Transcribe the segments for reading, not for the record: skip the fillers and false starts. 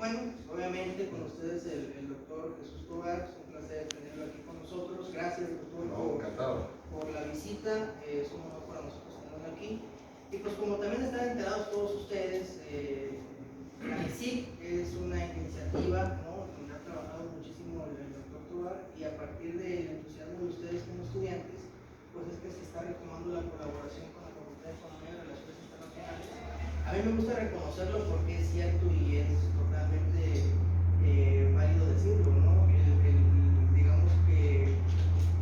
bueno, obviamente con ustedes el doctor Jesús Tovar, es un placer tenerlo aquí con nosotros. Gracias, doctor, por la visita, es un honor para nosotros tenerlo aquí. Y pues como también están enterados todos ustedes, la AMESIC es una iniciativa, ¿no?, donde ha trabajado muchísimo el doctor Tovar, y a partir del entusiasmo de ustedes como estudiantes, pues es que se está retomando la colaboración con la Facultad de Economía y Relaciones Internacionales. A mí me gusta reconocerlo porque es cierto y es totalmente válido decirlo, ¿no? Digamos que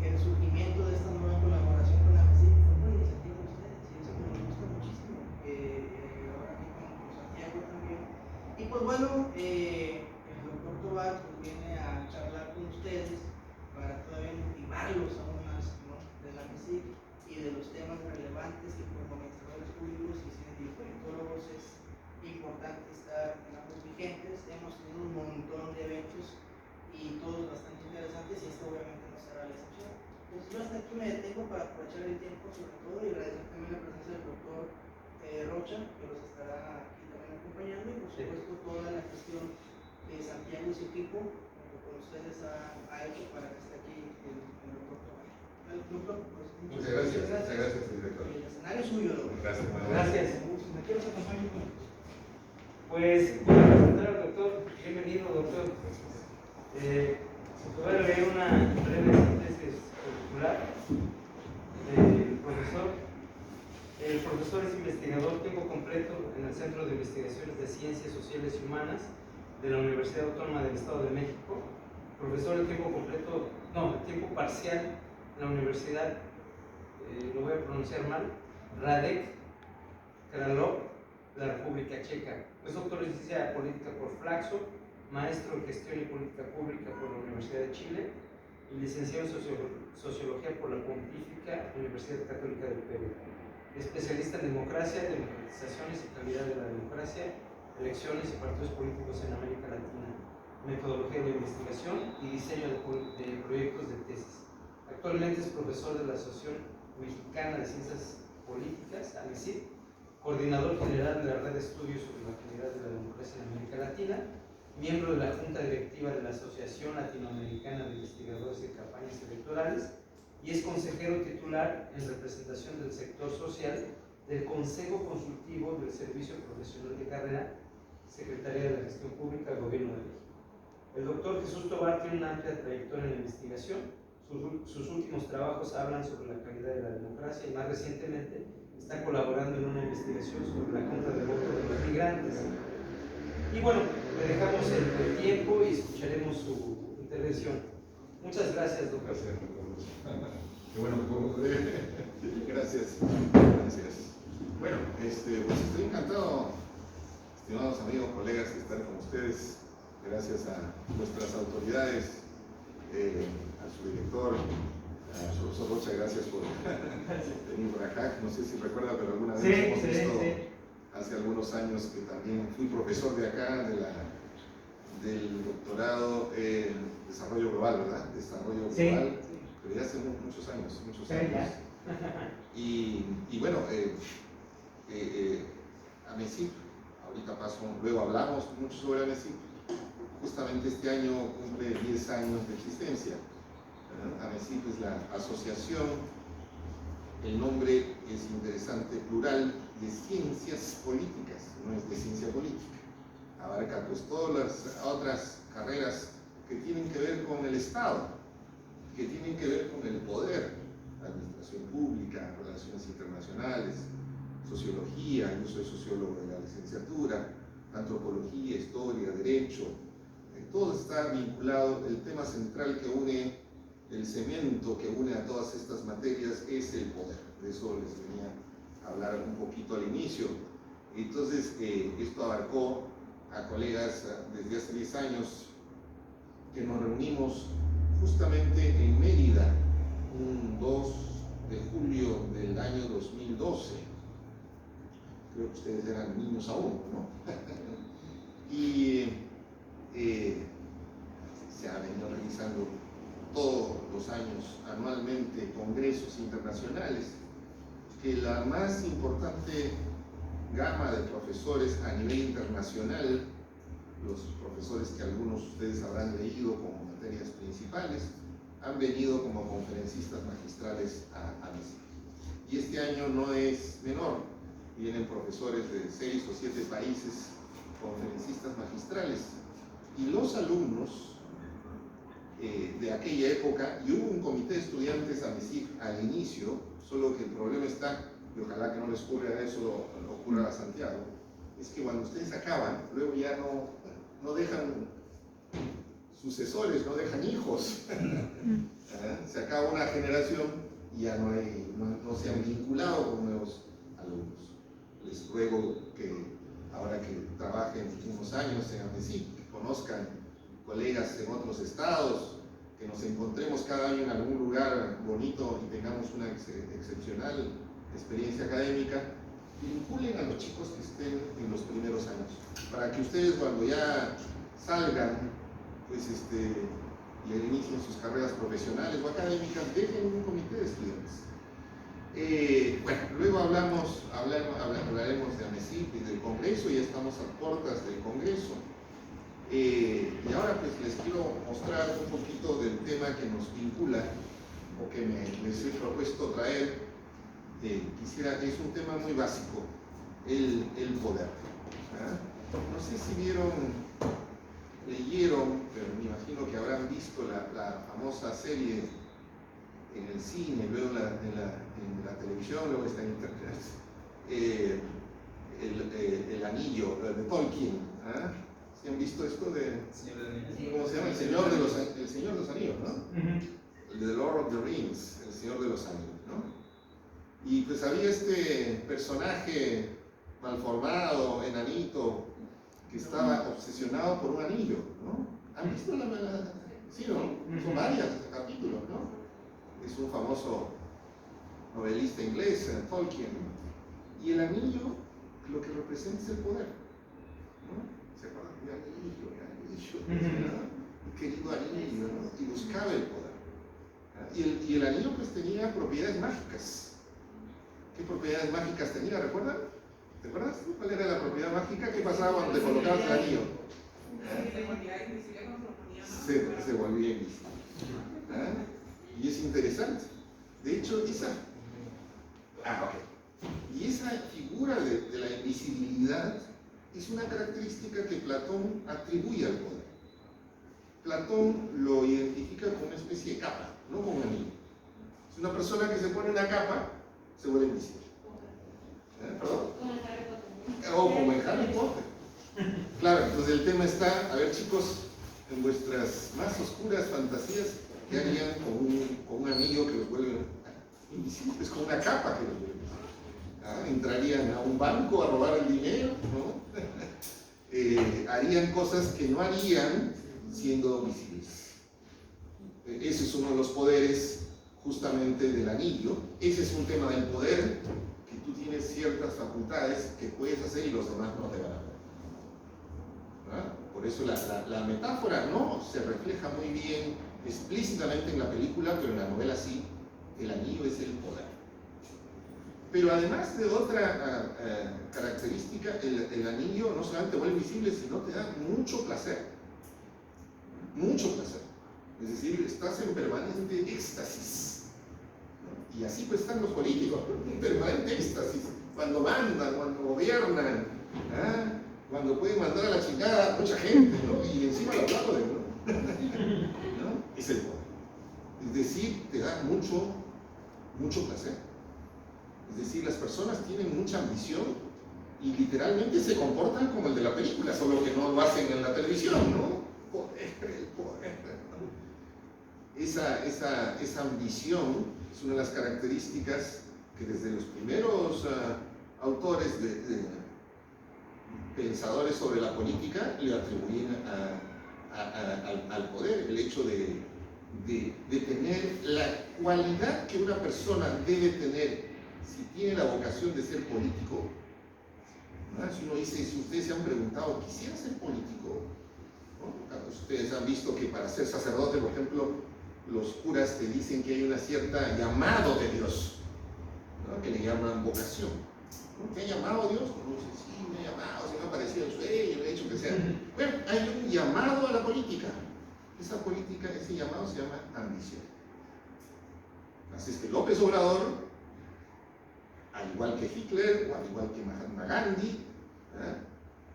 el surgimiento de esta nueva colaboración con la AMESIC fue por iniciativa de ustedes, y eso me gusta muchísimo. Ahora aquí con Santiago también. Y pues bueno, el doctor Tovar pues viene a charlar con ustedes para todavía motivarlos aún más, ¿no?, de la AMESIC y de los temas relevantes que como administradores públicos y científicos es importante estar en ambos vigentes. Hemos tenido un montón de eventos y todos bastante interesantes, y esto obviamente no será la excepción. Entonces yo hasta aquí me detengo para aprovechar el tiempo sobre todo, y agradecer también la presencia del doctor Rocha, que los estará aquí también acompañando, y por supuesto toda la gestión de Santiago y su equipo que con ustedes ha hecho para que esté aquí el doctor Tovar. Doctor, pues, muchas gracias, director. El escenario es suyo, doctor. Gracias. Me quiero acompañar con él. Pues voy a presentar al doctor. Bienvenido, doctor. Voy a leer una breve síntesis curricular del profesor. El profesor es investigador tiempo completo en el Centro de Investigaciones de Ciencias Sociales y Humanas de la Universidad Autónoma del Estado de México. Profesor de tiempo completo, no, de tiempo parcial en la Universidad, lo voy a pronunciar mal, Radek Králové, la República Checa. Es doctor en Ciencia Política por Flaxo, maestro en Gestión y Política Pública por la Universidad de Chile y licenciado en Sociología por la Pontificia Universidad Católica del Perú. Especialista en democracia, democratizaciones y calidad de la democracia, elecciones y partidos políticos en América Latina, metodología de investigación y diseño de proyectos de tesis. Actualmente es profesor de la Asociación Mexicana de Ciencias Políticas, AMESIC, coordinador general de la Red de Estudios sobre la Calidad de la Democracia en América Latina, miembro de la Junta Directiva de la Asociación Latinoamericana de Investigadores de Campañas Electorales, y es consejero titular en representación del sector social del Consejo Consultivo del Servicio Profesional de Carrera, Secretaría de la Gestión Pública del Gobierno de México. El doctor Jesús Tovar tiene una amplia trayectoria en la investigación. Sus últimos trabajos hablan sobre la calidad de la democracia y más recientemente está colaborando en una investigación sobre la compra de voto de los migrantes. Y bueno, le dejamos el tiempo y escucharemos su intervención. Muchas gracias, doctor. Gracias, doctor. Qué bueno que podemos ver. Gracias. Bueno, pues estoy encantado, estimados amigos, colegas, de estar con ustedes. Gracias a nuestras autoridades, a su director, a su profesor Rocha, gracias por venir por acá. No sé si recuerda, pero alguna vez hemos visto hace algunos años que también fui profesor de acá, del doctorado en desarrollo global, ¿verdad? Desarrollo global, pero ya hace muchos años. Y bueno, AMESIC, ahorita luego hablamos mucho sobre AMESIC. Justamente este año cumple 10 años de existencia. AMESIC es la asociación, el nombre es interesante, plural, de ciencias políticas, no es de ciencia política. Abarca pues todas las otras carreras que tienen que ver con el Estado, que tienen que ver con el poder, administración pública, relaciones internacionales, sociología, yo soy sociólogo de la licenciatura, antropología, historia, derecho, todo está vinculado. El tema central que une, el cemento que une a todas estas materias es el poder. De eso les venía a hablar un poquito al inicio. Entonces, esto abarcó a colegas desde hace 10 años que nos reunimos justamente en Mérida, un 2 de julio del año 2012. Creo que ustedes eran niños aún, ¿no? Y se ha venido realizando todos los años, anualmente, congresos internacionales, que la más importante gama de profesores a nivel internacional los profesores que algunos de ustedes habrán leído como materias principales, han venido como conferencistas magistrales a MESIP. Y este año no es menor, vienen profesores de 6 o 7 países, conferencistas magistrales, y los alumnos de aquella época, y hubo un comité de estudiantes a MESIP al inicio, solo que el problema está, y ojalá que no les ocurra eso, ocurra a Santiago, es que cuando ustedes acaban, luego ya no dejan sucesores, no dejan hijos. Se acaba una generación y ya no se han vinculado con nuevos alumnos. Les ruego que ahora que trabajen unos años en AMESIP, que conozcan colegas en otros estados, que nos encontremos cada año en algún lugar bonito y tengamos una excepcional experiencia académica, vinculen a los chicos que estén en los primeros años, para que ustedes cuando ya salgan, pues y inicien sus carreras profesionales o académicas, dejen un comité de estudiantes. Bueno, luego hablaremos de AMESIP y del Congreso, ya estamos a puertas del Congreso. Y ahora pues les quiero mostrar un poquito del tema que nos vincula, o que les he propuesto traer. Es un tema muy básico, el poder. No sé si leyeron, pero me imagino que habrán visto la famosa serie en el cine, luego en la televisión, luego está en internet, el anillo de Tolkien. ¿Sí han visto esto de, cómo se llama? El Señor de los Anillos, ¿no? The Lord of the Rings, el Señor de los Anillos, ¿no? Y pues había este personaje malformado, enanito, que estaba obsesionado por un anillo, ¿no? ¿Han visto sí, ¿no? Son varios capítulos, ¿no? Es un famoso novelista inglés, Tolkien, ¿no? Y el anillo lo que representa es el poder, ¿no? ¿Se acuerdan? Mi anillo, ¿no? Querido anillo, ¿no? Y buscaba el poder. Y el anillo pues tenía propiedades mágicas. ¿Qué propiedades mágicas tenía? ¿Recuerdan? ¿Te acuerdas? ¿Cuál era la propiedad mágica? ¿Qué pasaba cuando te colocabas el anillo? Se volvía invisible. Y es interesante. De hecho, y esa figura de la invisibilidad es una característica que Platón atribuye al poder. Platón lo identifica con una especie de capa, no con un anillo. Es una persona que se pone una capa, se vuelve invisible. ¿Perdón? O como en Harry Potter. Claro, entonces el tema está, a ver chicos, en vuestras más oscuras fantasías, ¿qué harían con un anillo que los vuelve invisibles? Con una capa que los vuelve invisibles. Entrarían a un banco a robar el dinero, ¿no? Harían cosas que no harían siendo visibles. Ese es uno de los poderes justamente del anillo. Ese es un tema del poder, que tú tienes ciertas facultades que puedes hacer y los demás no te van a ver. Por eso la metáfora no se refleja muy bien explícitamente en la película, pero en la novela sí. El anillo es el poder. Pero además de otra característica, el anillo no solamente vuelve visible, sino te da mucho placer. Mucho placer. Es decir, estás en permanente éxtasis. Y así pues están los políticos, en permanente éxtasis. Cuando mandan, cuando gobiernan, cuando pueden mandar a la chingada a mucha gente, ¿no? Y encima lo aplauden, ¿no? Es el poder. Es decir, te da mucho placer. Es decir, las personas tienen mucha ambición y literalmente se comportan como el de la película, solo que no lo hacen en la televisión, ¿no? El poder, ¿no? Esa ambición es una de las características que desde los primeros autores pensadores sobre la política le atribuyen al poder, el hecho de tener la cualidad que una persona debe tener si tiene la vocación de ser político. Si uno dice, si ustedes se han preguntado, ¿quisiera ser político? ¿No? Ustedes han visto que para ser sacerdote, por ejemplo, los curas te dicen que hay una cierta llamado de Dios, ¿no? Que le llaman vocación. ¿No? ¿Te ha llamado Dios? No sé, sí, me ha llamado, se me ha aparecido el sueño, me ha dicho que sea. Bueno, hay un llamado a la política. Esa política, ese llamado se llama ambición. Así es que López Obrador, al igual que Hitler o al igual que Mahatma Gandhi,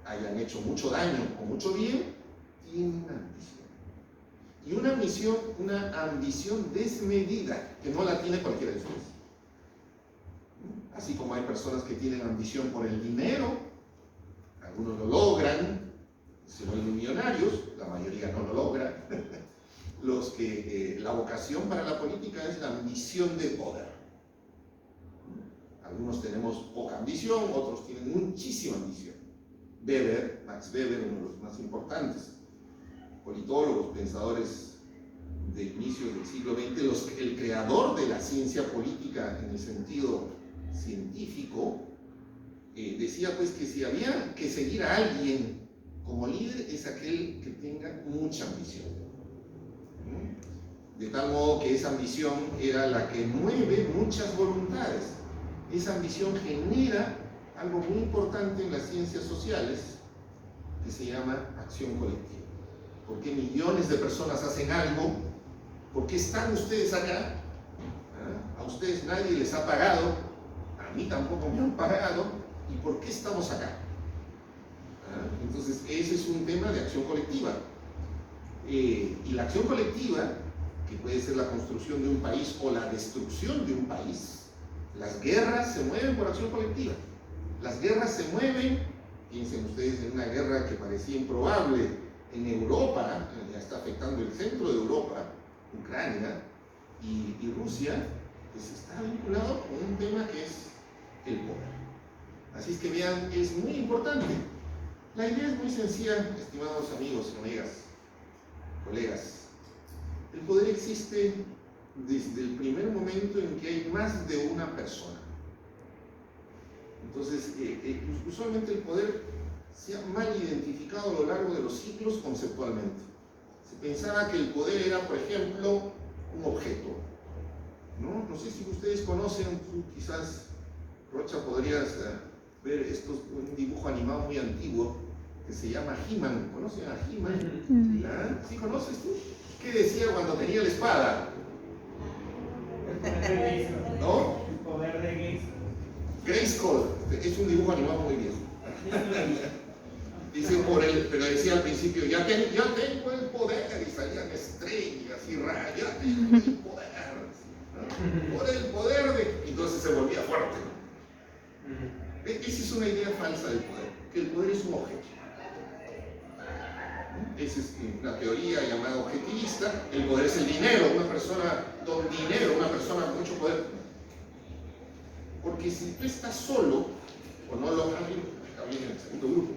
hayan hecho mucho daño o mucho bien, tienen una ambición. Y una ambición desmedida, que no la tiene cualquiera de ustedes. Así como hay personas que tienen ambición por el dinero, algunos lo logran, se vuelven millonarios, la mayoría no lo logra. Los que la vocación para la política es la ambición de poder. Algunos tenemos poca ambición, otros tienen muchísima ambición. Max Weber, uno de los más importantes politólogos, pensadores de inicios del siglo XX, el creador de la ciencia política en el sentido científico, decía pues que si había que seguir a alguien como líder es aquel que tenga mucha ambición. De tal modo que esa ambición era la que mueve muchas voluntades. Esa ambición genera algo muy importante en las ciencias sociales que se llama acción colectiva. ¿Por qué millones de personas hacen algo? ¿Por qué están ustedes acá? A ustedes nadie les ha pagado, a mí tampoco me han pagado, ¿y por qué estamos acá? Entonces ese es un tema de acción colectiva. Y la acción colectiva, que puede ser la construcción de un país o la destrucción de un país, las guerras se mueven por acción colectiva. Las guerras se mueven, piensen ustedes en una guerra que parecía improbable en Europa, ya está afectando el centro de Europa, Ucrania y Rusia, pues está vinculado con un tema que es el poder. Así es que vean, es muy importante. La idea es muy sencilla, estimados amigos, amigas, colegas. El poder existe desde el primer momento en que hay más de una persona. Entonces, usualmente el poder se ha mal identificado a lo largo de los siglos conceptualmente. Se pensaba que el poder era, por ejemplo, un objeto. No sé si ustedes conocen, tú quizás, Rocha, podrías ver un dibujo animado muy antiguo que se llama He-Man. ¿Conocen a He-Man? ¿Sí conoces tú? ¿Qué decía cuando tenía la espada? ¿No? El poder de Grayskull. Es un dibujo animado muy viejo. Dice pero decía al principio, ya tengo el poder, y salían estrellas y rayos, ya tengo el poder. Por el poder de... Entonces se volvía fuerte. Esa es una idea falsa del poder, que el poder es un objeto. Esa es una teoría llamada objetivista. El poder es el dinero, una persona con dinero, una persona con mucho poder. Porque si tú estás solo, o no lo hagas, está bien en el segundo grupo.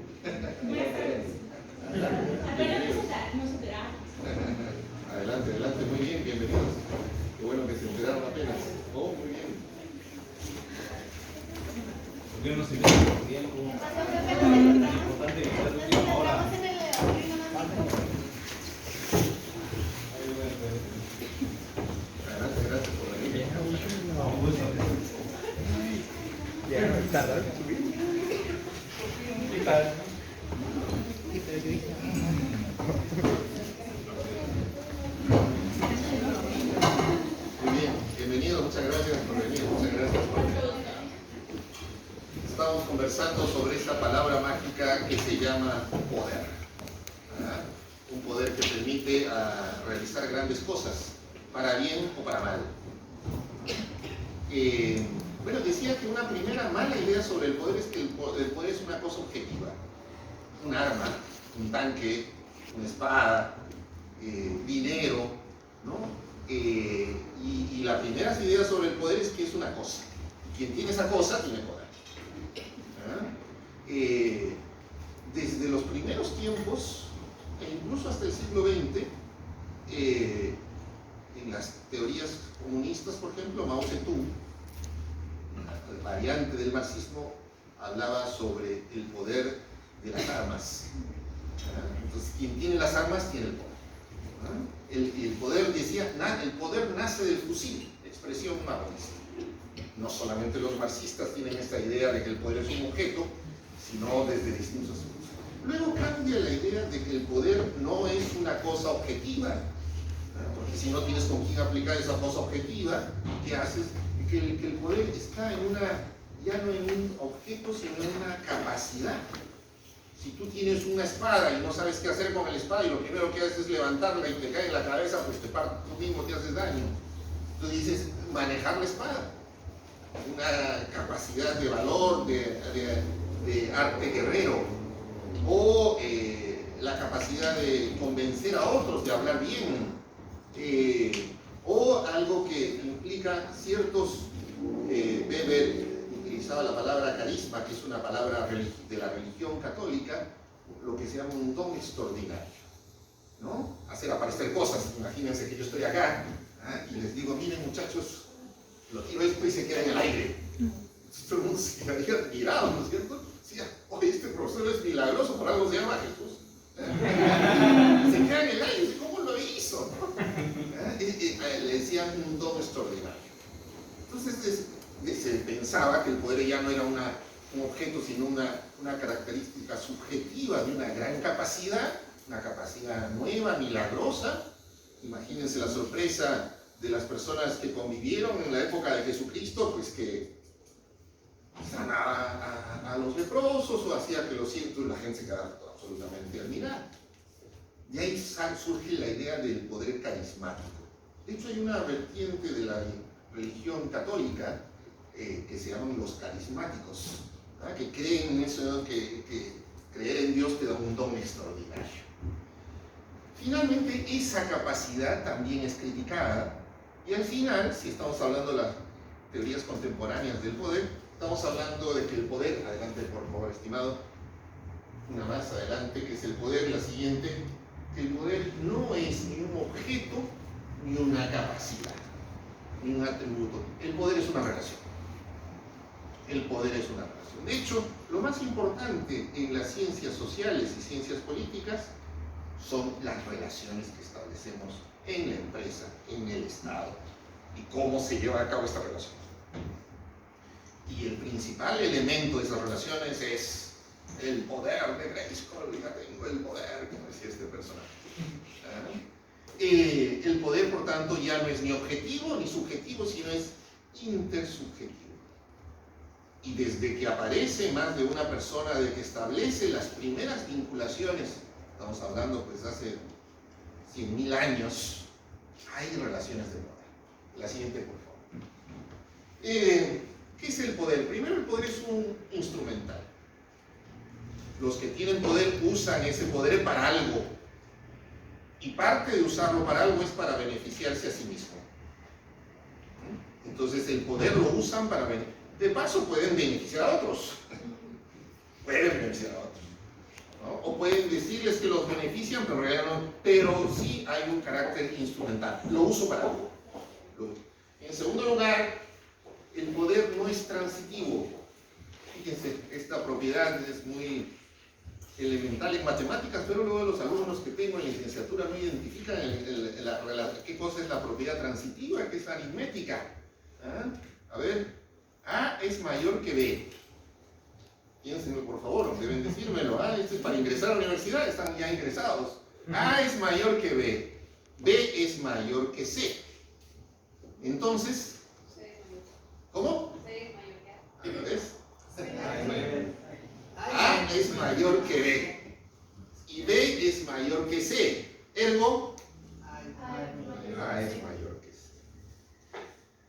Adelante, muy bien, bienvenidos. Qué bueno que se enteraron apenas. Oh, muy bien. ¿Por qué no se mete por tiempo? Es importante que sea tu tiempo ahora. Gracias por venir. Ya no está raro subir. Muy bien, bienvenidos, muchas gracias por venir, muchas gracias por venir. Estamos conversando sobre esta palabra mágica que se llama poder. Un poder que permite realizar grandes cosas, para bien o para mal. Bueno, decía que una primera mala idea sobre el poder es que el poder es una cosa objetiva. Un arma, un tanque, una espada, dinero, ¿no? Y la primera idea sobre el poder es que es una cosa. Quien tiene esa cosa tiene poder. Desde los primeros tiempos, e incluso hasta el siglo XX, en las teorías comunistas, por ejemplo, Mao Zedong, una variante del marxismo, hablaba sobre el poder de las armas. Entonces, quien tiene las armas tiene el poder. El poder, decía, el poder nace del fusil, expresión maoísta. No solamente los marxistas tienen esta idea de que el poder es un objeto, sino desde distintos asuntos. Luego cambia la idea de que el poder no es una cosa objetiva, ¿no? Porque si no tienes con quién aplicar esa cosa objetiva, ¿qué haces? Que el poder está en ya no en un objeto, sino en una capacidad. Si tú tienes una espada y no sabes qué hacer con la espada y lo primero que haces es levantarla y te cae en la cabeza, pues tú mismo te haces daño. Entonces dices, manejar la espada. Una capacidad de valor, de arte guerrero, o la capacidad de convencer a otros, de hablar bien, o algo que implica ciertos, Weber utilizaba la palabra carisma, que es una palabra de la religión católica, lo que se llama un don extraordinario, ¿no? Hacer aparecer cosas. Imagínense que yo estoy acá, y les digo, miren muchachos, lo tiro esto y se queda en el aire. Todo el mundo se quedaría admirado, ¿no es cierto? Sí, oye, este profesor es milagroso, por algo se llama Jesús. Se queda en el aire, ¿cómo lo hizo? Le decían un don extraordinario. Entonces se pensaba que el poder ya no era un objeto, sino una característica subjetiva de una gran capacidad, una capacidad nueva, milagrosa. Imagínense la sorpresa de las personas que convivieron en la época de Jesucristo, pues que sanaba a los leprosos o hacía que los ciegos, la gente se quedaba absolutamente admirada. De ahí surge la idea del poder carismático. De hecho, hay una vertiente de la religión católica que se llaman los carismáticos, ¿verdad? Que creen en eso, que creer en Dios te da un don extraordinario. Finalmente, esa capacidad también es criticada. Y al final, si estamos hablando de las teorías contemporáneas del poder, estamos hablando de que el poder, adelante por favor estimado, una más adelante, que es el poder, la siguiente, que el poder no es ni un objeto, ni una capacidad, ni un atributo. El poder es una relación. El poder es una relación. De hecho, lo más importante en las ciencias sociales y ciencias políticas son las relaciones que establecemos en la empresa, en el Estado, y cómo se lleva a cabo esta relación. Y el principal elemento de esas relaciones es el poder de Grayskull. Ya tengo el poder, como decía este personaje. El poder, por tanto, ya no es ni objetivo ni subjetivo, sino es intersubjetivo. Y desde que aparece más de una persona, de que establece las primeras vinculaciones, estamos hablando pues hace 100.000 años, hay relaciones de poder. La siguiente, por favor. ¿Qué es el poder? Primero, el poder es un instrumental. Los que tienen poder usan ese poder para algo. Y parte de usarlo para algo es para beneficiarse a sí mismo. Entonces el poder lo usan para beneficiar. De paso pueden beneficiar a otros. Pueden beneficiar a otros, ¿no? O pueden decirles que los benefician, pero en realidad no. Pero sí hay un carácter instrumental. Lo uso para algo. En segundo lugar, el poder no es transitivo. Fíjense, esta propiedad es muy elemental en matemáticas, pero luego los alumnos que tengo en la licenciatura no identifican qué cosa es la propiedad transitiva, que es aritmética. A ver, A es mayor que B. Piénsenlo, por favor, deben decírmelo. Esto es para ingresar a la universidad, están ya ingresados. A es mayor que B. B es mayor que C. Entonces, ¿cómo? ¿Ves? A es mayor que B y B es mayor que C. Ergo, A es mayor que C.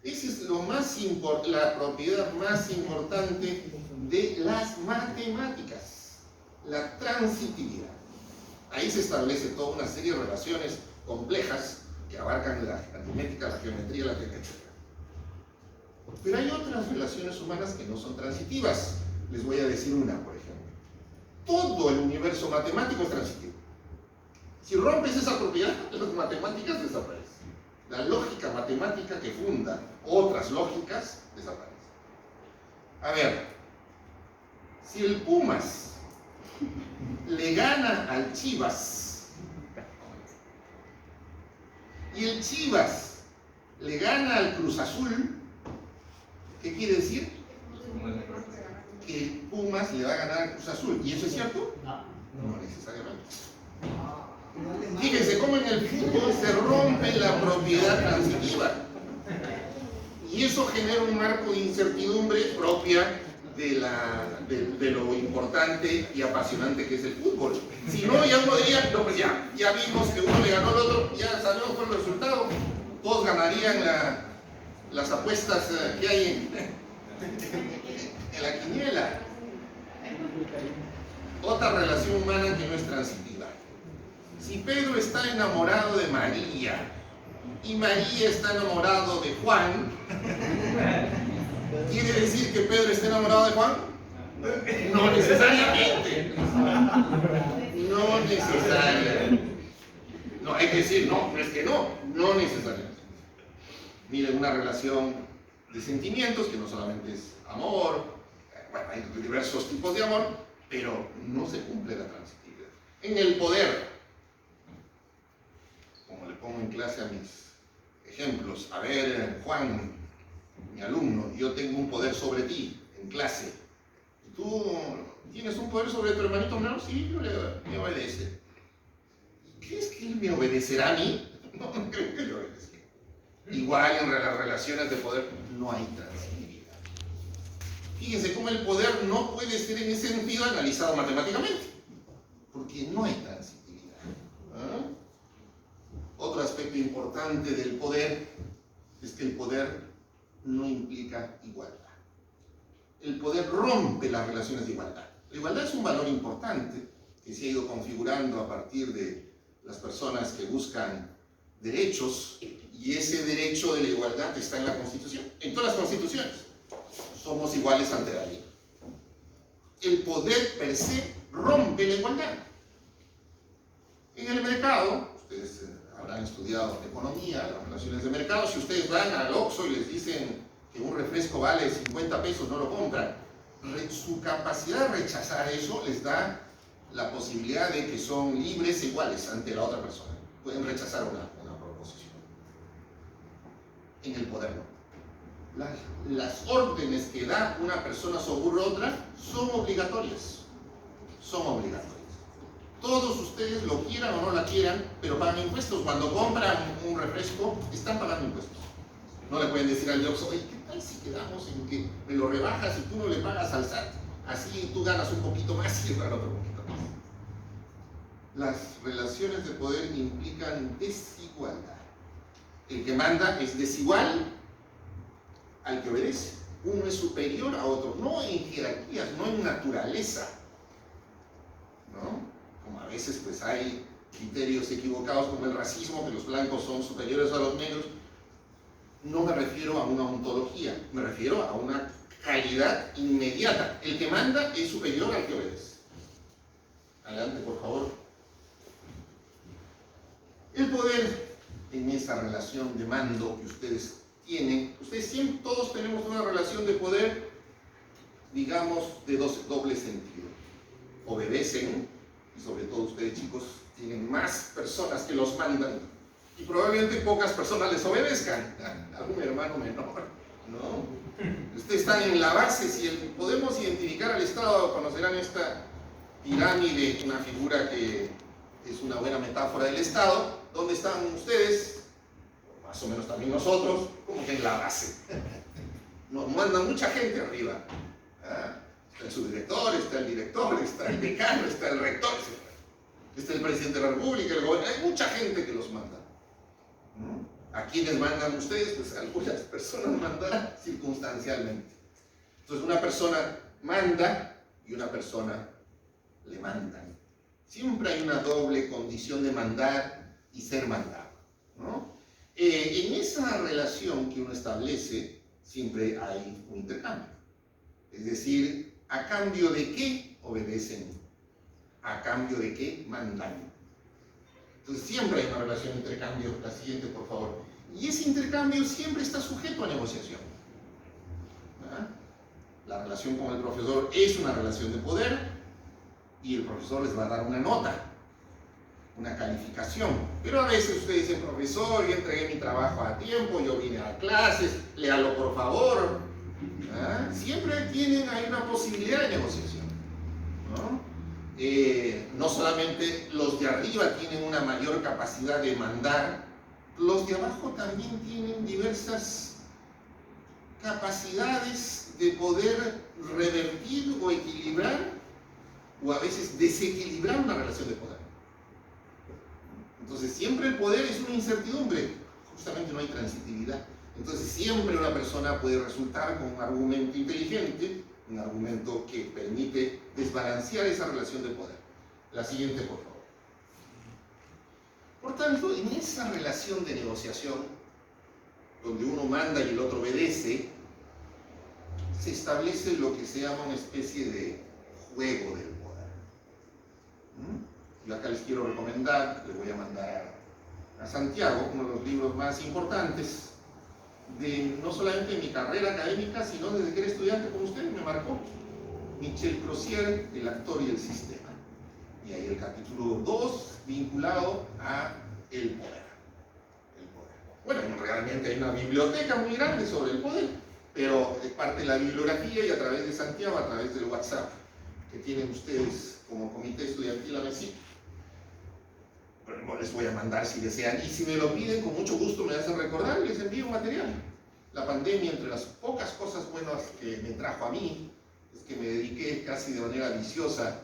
Esa es la propiedad más importante de las matemáticas, la transitividad. Ahí se establece toda una serie de relaciones complejas que abarcan la aritmética, la geometría, la técnica, etc. Pero hay otras relaciones humanas que no son transitivas. Les voy a decir una, por ejemplo. Todo el universo matemático es transitivo. Si rompes esa propiedad, las matemáticas desaparecen. La lógica matemática que funda otras lógicas desaparece. A ver, si el Pumas le gana al Chivas y el Chivas le gana al Cruz Azul, ¿qué quiere decir? Que el Pumas le va a ganar al Cruz Azul. ¿Y eso es cierto? No. No necesariamente. Fíjense cómo en el fútbol se rompe la propiedad transitiva. Y eso genera un marco de incertidumbre propia de lo importante y apasionante que es el fútbol. Si no, ya uno diría, no, pues ya vimos que uno le ganó al otro, ya sabemos cuál es el resultado. Todos ganarían las apuestas que hay en la quiniela. Otra relación humana que no es transitiva. Si Pedro está enamorado de María y María está enamorado de Juan, ¿quiere decir que Pedro está enamorado de Juan? No necesariamente. No necesariamente. No, hay que decir, no es que no necesariamente. Miren, una relación de sentimientos que no solamente es amor, bueno, hay diversos tipos de amor, pero no se cumple la transitividad. En el poder, como le pongo en clase a mis ejemplos, a ver, Juan, mi alumno, yo tengo un poder sobre ti en clase. ¿Tú tienes un poder sobre tu hermanito menor? Sí, me obedece. ¿Crees que él me obedecerá a mí? No creo que le obedezca. Igual en las relaciones de poder no hay transitividad. Fíjense cómo el poder no puede ser en ese sentido analizado matemáticamente, porque no hay transitividad. ¿Ah? Otro aspecto importante del poder es que el poder no implica igualdad. El poder rompe las relaciones de igualdad. La igualdad es un valor importante que se ha ido configurando a partir de las personas que buscan derechos, y ese derecho de la igualdad está en la Constitución, en todas las constituciones. Somos iguales ante la ley. El poder per se rompe la igualdad. En el mercado, ustedes habrán estudiado economía, las relaciones de mercado, si ustedes van al Oxxo y les dicen que un refresco vale 50 pesos, no lo compran, su capacidad de rechazar eso les da la posibilidad de que son libres e iguales ante la otra persona. Pueden rechazar una proposición. En el poder no. Las órdenes que da una persona sobre otra son obligatorias. Son obligatorias. Todos ustedes lo quieran o no la quieran, pero pagan impuestos. Cuando compran un refresco, están pagando impuestos. No le pueden decir al Oxxo, oye, ¿qué tal si quedamos en que me lo rebajas y tú no le pagas al SAT? Así tú ganas un poquito más y yo gano otro poquito más. Las relaciones de poder implican desigualdad. El que manda es desigual al que obedece. Uno es superior a otro, no en jerarquías, no en naturaleza, ¿no? Como a veces pues hay criterios equivocados como el racismo, que los blancos son superiores a los negros. No me refiero a una ontología, me refiero a una calidad inmediata. El que manda es superior al que obedece. Adelante, por favor. El poder en esa relación de mando que ustedes tienen, ustedes siempre, todos tenemos una relación de poder, digamos, de doble sentido. Obedecen, y sobre todo ustedes chicos, tienen más personas que los mandan, y probablemente pocas personas les obedezcan, algún hermano menor, ¿no? Ustedes están en la base. Si podemos identificar al Estado, conocerán esta pirámide, una figura que es una buena metáfora del Estado, donde están ustedes, más o menos también nosotros, como que en la base. Nos mandan mucha gente arriba. Está el subdirector, está el director, está el decano, está el rector, está el presidente de la República, el gobierno. Hay mucha gente que los manda. ¿A quiénes mandan ustedes? Pues algunas personas mandan circunstancialmente. Entonces una persona manda y una persona le mandan. Siempre hay una doble condición de mandar y ser mandado, ¿no? En esa relación que uno establece, siempre hay un intercambio. Es decir, ¿a cambio de qué obedecen? ¿A cambio de qué mandan? Entonces siempre hay una relación de intercambio. La siguiente, por favor. Y ese intercambio siempre está sujeto a negociación. ¿Ah? La relación con el profesor es una relación de poder y el profesor les va a dar una nota, una calificación. Pero a veces ustedes dicen, profesor, yo entregué mi trabajo a tiempo, yo vine a clases, léalo por favor. ¿Ah? Siempre hay una posibilidad de negociación, ¿no? no solamente los de arriba tienen una mayor capacidad de mandar, los de abajo también tienen diversas capacidades de poder revertir o equilibrar o a veces desequilibrar una relación de poder. Entonces siempre el poder es una incertidumbre, justamente no hay transitividad. Entonces siempre una persona puede resultar con un argumento inteligente, un argumento que permite desbalancear esa relación de poder. La siguiente, por favor. Por tanto, en esa relación de negociación, donde uno manda y el otro obedece, se establece lo que se llama una especie de juego del poder. Yo acá les quiero recomendar, les voy a mandar a Santiago, uno de los libros más importantes, no solamente de mi carrera académica, sino desde que era estudiante como ustedes, me marcó. Michel Crozier, El actor y el sistema. Y ahí el capítulo 2, vinculado a el poder. Bueno, realmente hay una biblioteca muy grande sobre el poder, pero es parte de la bibliografía y a través de Santiago, a través del WhatsApp que tienen ustedes como comité estudiantil AMESIP. Les voy a mandar si desean, y si me lo piden, con mucho gusto me hacen recordar y les envío material. La pandemia, entre las pocas cosas buenas que me trajo a mí, es que me dediqué casi de manera viciosa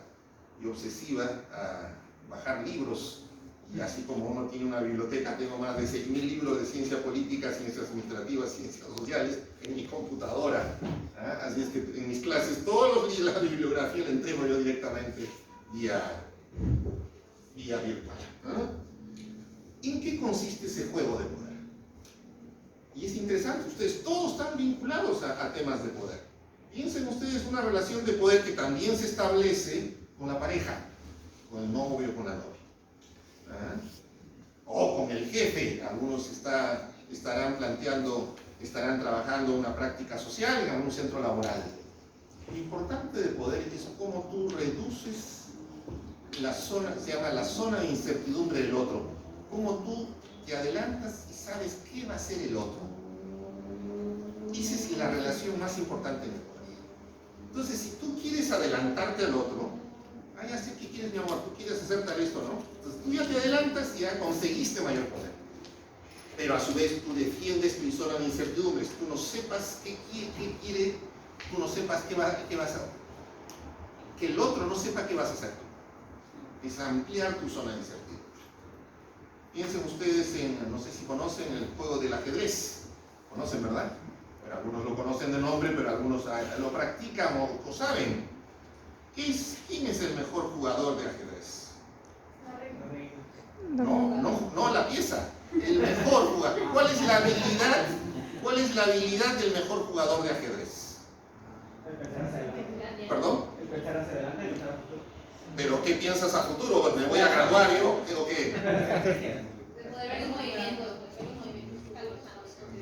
y obsesiva a bajar libros, y así como uno tiene una biblioteca, tengo más de 6.000 libros de ciencia política, ciencias administrativas, ciencias sociales en mi computadora. Así es que en mis clases todos los días la bibliografía la entrego yo directamente vía virtual. ¿En qué consiste ese juego de poder? Y es interesante, ustedes todos están vinculados a temas de poder. Piensen ustedes una relación de poder que también se establece con la pareja, con el novio, con la novia. O con el jefe. Algunos estarán trabajando una práctica social en algún centro laboral. Lo importante del poder es cómo tú reduces la zona, se llama la zona de incertidumbre del otro. Cómo tú te adelantas y sabes qué va a hacer el otro. Esa es la relación más importante en el poder. Entonces, si tú quieres adelantarte al otro, ya sé qué quieres, mi amor, tú quieres hacer tal esto, ¿no? Entonces tú ya te adelantas y ya conseguiste mayor poder. Pero a su vez tú defiendes tu zona de incertidumbres. Tú no sepas qué quiere, tú no sepas qué vas a hacer. Que el otro no sepa qué vas a hacer. Es ampliar tu zona de incertidumbre. Piensen ustedes en, no sé si conocen el juego del ajedrez. Conocen, ¿verdad? Pero algunos lo conocen de nombre, pero algunos lo practican o saben. ¿Quién es el mejor jugador de ajedrez? No la pieza. El mejor jugador. ¿Cuál es la habilidad del mejor jugador de ajedrez? ¿Perdón? ¿Pero qué piensas a futuro? ¿Me voy a graduar yo? ¿O qué?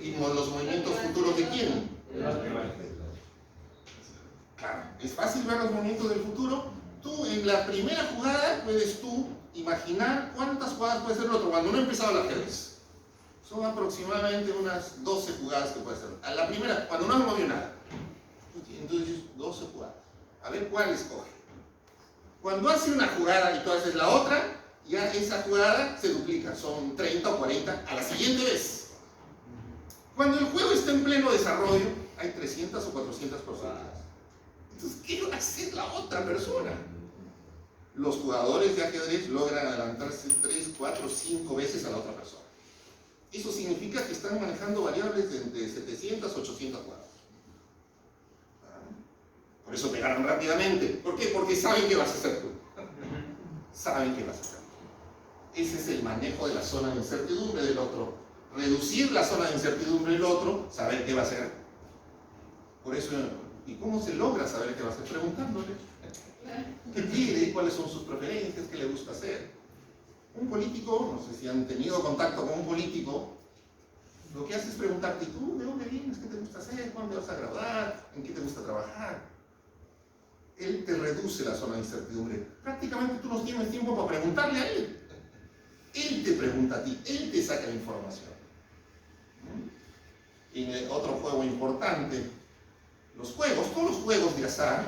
¿Y los movimientos futuros de quién? Claro, es fácil ver los movimientos del futuro. Tú en la primera jugada puedes tú imaginar cuántas jugadas puede hacer el otro. Cuando uno ha empezado el ajedrez, son aproximadamente unas 12 jugadas que puede hacer. A la primera, cuando uno no movió nada, entonces 12 jugadas. A ver cuál escoge. Cuando hace una jugada y tú haces la otra, ya esa jugada se duplica. Son 30 o 40 a la siguiente vez. Cuando el juego está en pleno desarrollo, hay 300 o 400 posibilidades. Entonces, ¿qué va a hacer la otra persona? Los jugadores de ajedrez logran adelantarse 3, 4, 5 veces a la otra persona. Eso significa que están manejando variables de entre 700 a 800 jugadas. Por eso pegaron rápidamente. ¿Por qué? Porque saben qué vas a hacer tú. Saben qué vas a hacer. Ese es el manejo de la zona de incertidumbre del otro. Reducir la zona de incertidumbre del otro, saber qué va a hacer. Por eso, ¿y cómo se logra saber qué va a hacer? Preguntándole. ¿Qué quiere? ¿Cuáles son sus preferencias? ¿Qué le gusta hacer? Un político, no sé si han tenido contacto con un político, lo que hace es preguntarte, ¿tú de dónde vienes? ¿Qué te gusta hacer? ¿Cuándo vas a graduar? ¿En qué te gusta trabajar? Él te reduce la zona de incertidumbre. Prácticamente tú no tienes tiempo para preguntarle a él. Él te pregunta a ti, él te saca la información. Y otro juego importante, todos los juegos de azar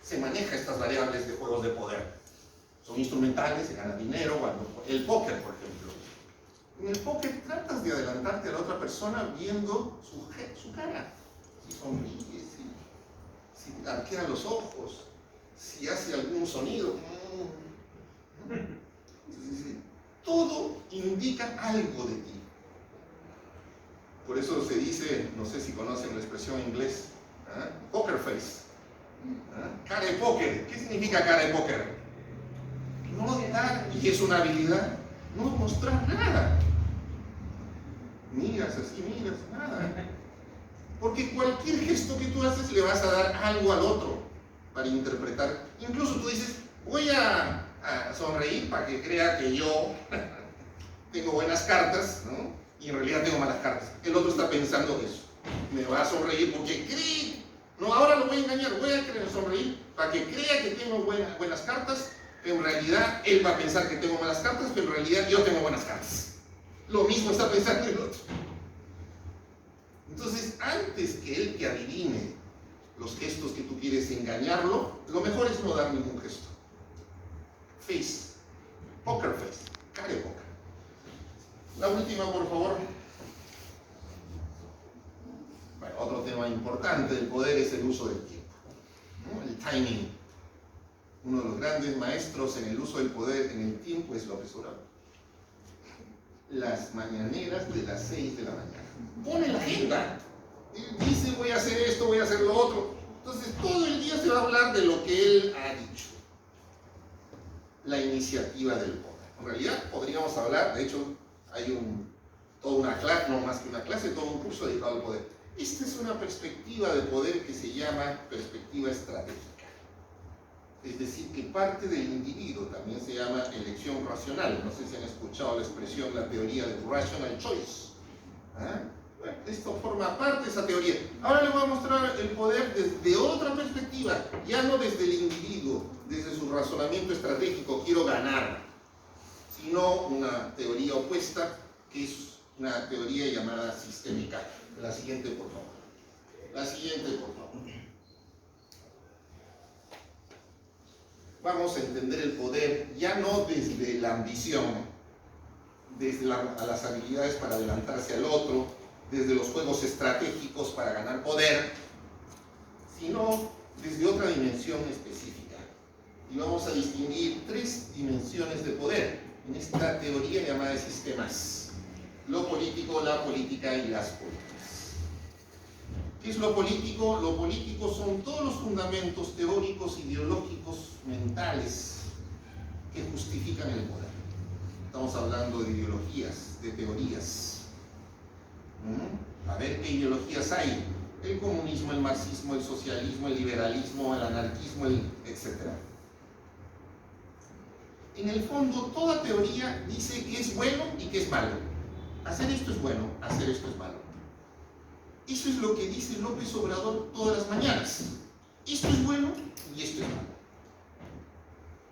se maneja estas variables de juegos de poder. Son instrumentales, se gana dinero, el póker, por ejemplo. En el póker tratas de adelantarte a la otra persona viendo su cara. Si sonríe, si arquea los ojos, si hace algún sonido. Todo indica algo de ti. Por eso se dice, no sé si conocen la expresión en inglés, poker face, cara de póker. ¿Qué significa cara de póker? No dar, y es una habilidad, no mostrar nada. Miras así, miras, nada. Porque cualquier gesto que tú haces le vas a dar algo al otro para interpretar. Incluso tú dices, voy a sonreír para que crea que yo tengo buenas cartas, ¿no? Y en realidad tengo malas cartas. El otro está pensando eso. Me va a sonreír porque cree. No, ahora lo voy a engañar, voy a sonreír para que crea que tengo buenas cartas. En realidad él va a pensar que tengo malas cartas, pero en realidad yo tengo buenas cartas. Lo mismo está pensando el otro. Entonces, antes que él te adivine los gestos que tú quieres engañarlo, lo mejor es no dar ningún gesto. Face, poker face, cara de póker. La última, por favor. Bueno, otro tema importante del poder es el uso del tiempo, ¿no? El timing. Uno de los grandes maestros en el uso del poder en el tiempo es López Obrador. Las mañaneras de las 6 de la mañana. Pone la agenda. Él dice, voy a hacer esto, voy a hacer lo otro. Entonces, todo el día se va a hablar de lo que él ha dicho. La iniciativa del poder. En realidad, podríamos hablar, de hecho, hay toda una clase, no más que una clase, todo un curso dedicado al poder. Esta es una perspectiva de poder que se llama perspectiva estratégica. Es decir, que parte del individuo, también se llama elección racional. No sé si han escuchado la expresión, la teoría del rational choice. Bueno, esto forma parte de esa teoría. Ahora le voy a mostrar el poder desde otra perspectiva, ya no desde el individuo, desde su razonamiento estratégico, quiero ganar, sino una teoría opuesta, que es una teoría llamada sistémica. La siguiente, por favor. La siguiente, por favor. Vamos a entender el poder ya no desde la ambición, desde las habilidades para adelantarse al otro, desde los juegos estratégicos para ganar poder, sino desde otra dimensión específica. Y vamos a distinguir 3 dimensiones de poder en esta teoría llamada de sistemas: lo político, la política y las políticas. ¿Qué es lo político? Lo político son todos los fundamentos teóricos, ideológicos, mentales que justifican el poder. Estamos hablando de ideologías, de teorías. A ver qué ideologías hay. El comunismo, el marxismo, el socialismo, el liberalismo, el anarquismo, etc. En el fondo, toda teoría dice que es bueno y que es malo. Hacer esto es bueno, hacer esto es malo. Eso es lo que dice López Obrador todas las mañanas. Esto es bueno y esto es malo.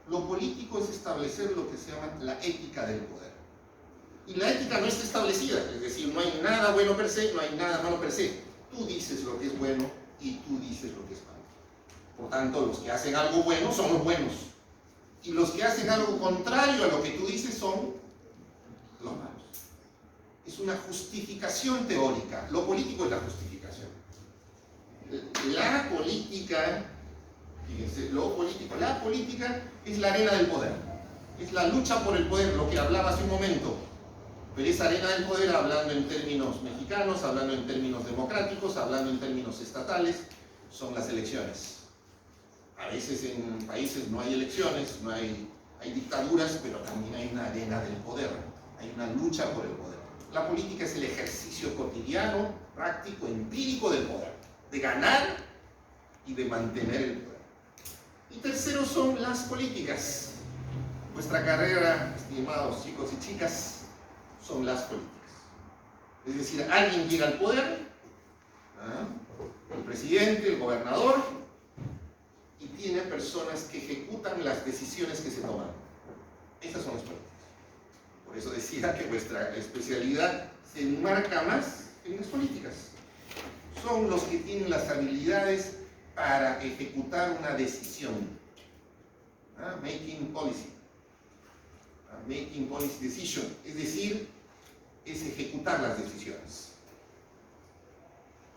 Lo político es establecer lo que se llama la ética del poder. Y la ética no está establecida, es decir, no hay nada bueno per se, no hay nada malo per se. Tú dices lo que es bueno y tú dices lo que es malo. Por tanto, los que hacen algo bueno son los buenos. Y los que hacen algo contrario a lo que tú dices son los malos. Es una justificación teórica. Lo político es la justificación. La política, fíjense, la política es la arena del poder. Es la lucha por el poder, lo que hablaba hace un momento. Pero esa arena del poder, hablando en términos mexicanos, hablando en términos democráticos, hablando en términos estatales, son las elecciones. A veces en países no hay elecciones, hay dictaduras, pero también hay una arena del poder. Hay una lucha por el poder. La política es el ejercicio cotidiano, práctico, empírico del poder, de ganar y de mantener el poder. Y tercero son las políticas. Nuestra carrera, estimados chicos y chicas, son las políticas. Es decir, alguien llega al poder, el presidente, el gobernador, y tiene personas que ejecutan las decisiones que se toman. Esas son las políticas. Por eso decía que vuestra especialidad se enmarca más en las políticas. Son los que tienen las habilidades para ejecutar una decisión. Making policy. Making policy decision. Es decir, es ejecutar las decisiones.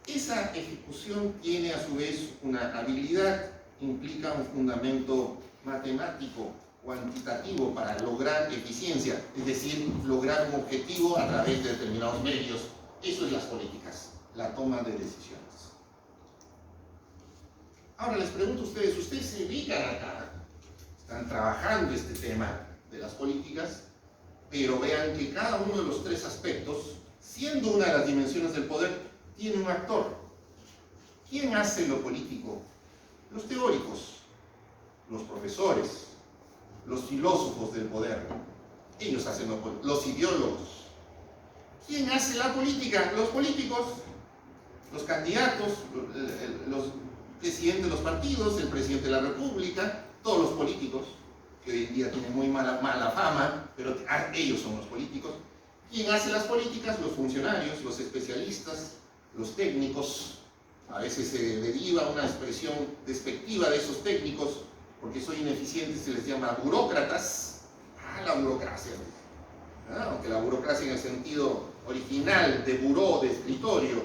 Esa ejecución tiene a su vez una habilidad, implica un fundamento matemático, cuantitativo para lograr eficiencia, es decir, lograr un objetivo a través de determinados medios. Eso es las políticas, la toma de decisiones. Ahora les pregunto a ustedes, ustedes se ubican acá, están trabajando este tema de las políticas, pero vean que cada uno de los tres aspectos, siendo una de las dimensiones del poder, tiene un actor. ¿Quién hace lo político? Los teóricos, los profesores, los filósofos del poder. Ellos hacen lo político. Los ideólogos. ¿Quién hace la política? Los políticos, los candidatos, los presidentes de los partidos, el presidente de la República, todos los políticos, que hoy en día tienen muy mala fama, pero ellos son los políticos. ¿Quién hace las políticas? Los funcionarios, los especialistas, los técnicos. A veces se deriva una expresión despectiva de esos técnicos, porque son ineficientes, se les llama burócratas. La burocracia. Aunque la burocracia en el sentido original de buró, de escritorio,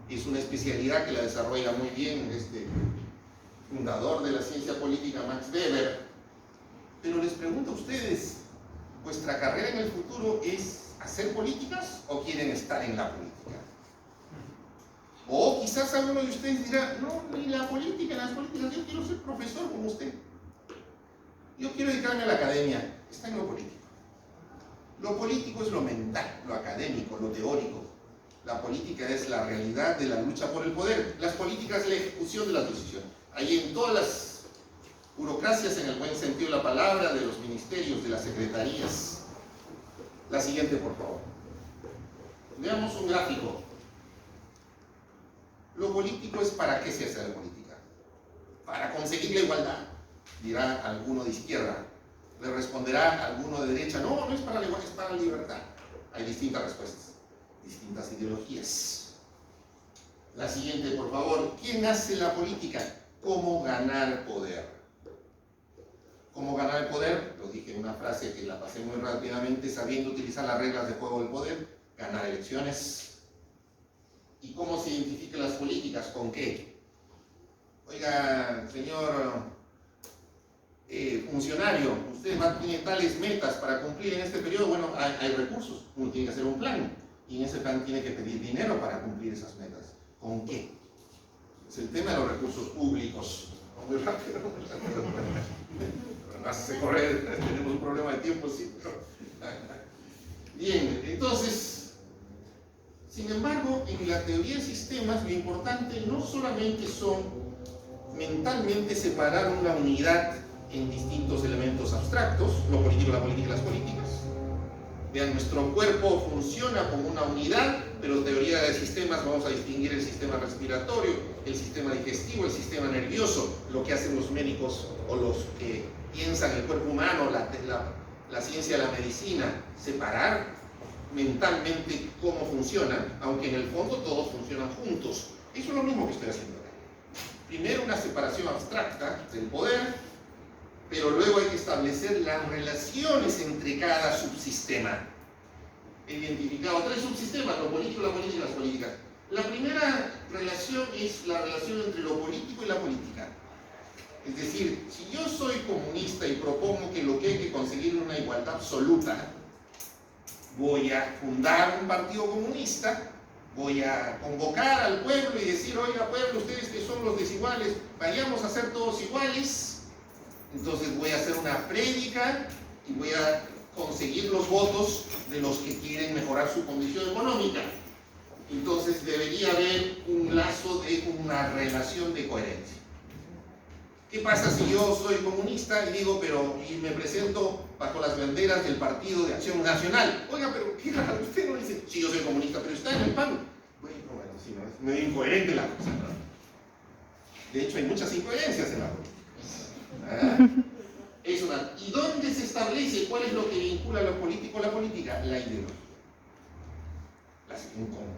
es una especialidad que la desarrolla muy bien este fundador de la ciencia política, Max Weber. Pero les pregunto a ustedes, ¿vuestra carrera en el futuro es hacer políticas o quieren estar en la política? O quizás alguno de ustedes dirá, no, ni la política, en las políticas, yo quiero ser profesor como usted. Yo quiero dedicarme a la academia. Está en lo político. Lo político es lo mental, lo académico, lo teórico. La política es la realidad de la lucha por el poder. Las políticas es la ejecución de las decisiones. Ahí en todas las burocracias, en el buen sentido de la palabra, de los ministerios, de las secretarías. La siguiente, por favor. Veamos un gráfico. Lo político es para qué se hace la política. Para conseguir la igualdad, dirá alguno de izquierda. Le responderá alguno de derecha, no, no es para la igualdad, es para la libertad. Hay distintas respuestas, distintas ideologías. La siguiente, por favor. ¿Quién hace la política? ¿Cómo ganar poder? ¿Cómo ganar el poder? Lo dije en una frase que la pasé muy rápidamente, sabiendo utilizar las reglas de juego del poder, ganar elecciones. ¿Y cómo se identifican las políticas? ¿Con qué? Oiga, señor funcionario, usted tiene tales metas para cumplir en este periodo. Bueno, hay recursos, uno tiene que hacer un plan, y en ese plan tiene que pedir dinero para cumplir esas metas. ¿Con qué? Es el tema de los recursos públicos. Muy rápido. Hace correr, tenemos un problema de tiempo, sí. Bien, entonces, sin embargo, en la teoría de sistemas, lo importante no solamente son mentalmente separar una unidad en distintos elementos abstractos, lo político, la política y las políticas. Vean, nuestro cuerpo funciona como una unidad, pero en teoría de sistemas vamos a distinguir el sistema respiratorio, el sistema digestivo, el sistema nervioso, lo que hacen los médicos o los que piensan el cuerpo humano, la ciencia de la medicina, separar mentalmente cómo funcionan, aunque en el fondo todos funcionan juntos. Eso es lo mismo que estoy haciendo acá. Primero una separación abstracta del poder, pero luego hay que establecer las relaciones entre cada subsistema. He identificado tres subsistemas, lo político, la política y las políticas. La primera relación es la relación entre lo político y la política. Es decir, si yo soy comunista y propongo que lo que hay que conseguir es una igualdad absoluta, voy a fundar un partido comunista, voy a convocar al pueblo y decir, oiga pueblo, ustedes que son los desiguales, vayamos a ser todos iguales. Entonces voy a hacer una prédica y voy a conseguir los votos de los que quieren mejorar su condición económica. Entonces debería haber un lazo de una relación de coherencia. ¿Qué pasa si yo soy comunista y digo, y me presento bajo las banderas del Partido de Acción Nacional? Oiga, pero ¿qué raro? Usted no dice, sí, yo soy comunista, pero está en el PAN. Bueno, sí, no, es medio incoherente la cosa, ¿no? De hecho, hay muchas incoherencias en la política. ¿Y dónde se establece cuál es lo que vincula lo político a la política? La ideología.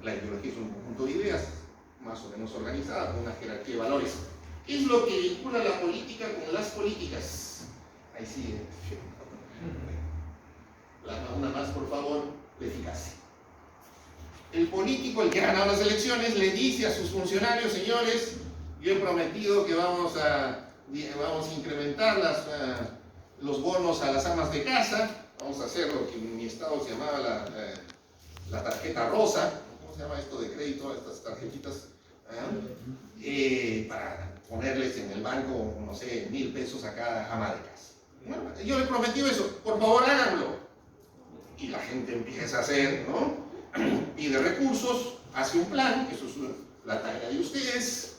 La ideología es un conjunto de ideas más o menos organizada con una jerarquía de valores. ¿Qué es lo que vincula la política con las políticas? Ahí sí. Una más, por favor, la eficacia. El político, el que ha ganado las elecciones, le dice a sus funcionarios: señores, yo he prometido que vamos a incrementar los bonos a las amas de casa, vamos a hacer lo que en mi estado se llamaba la tarjeta rosa. ¿Cómo se llama esto de crédito? Estas tarjetitas, para ponerles en el banco, no sé, 1,000 pesos a cada ama de casa. Bueno, yo le he prometido eso, por favor háganlo. Y la gente empieza a hacer, ¿no? Pide recursos, hace un plan, que eso es la tarea de ustedes,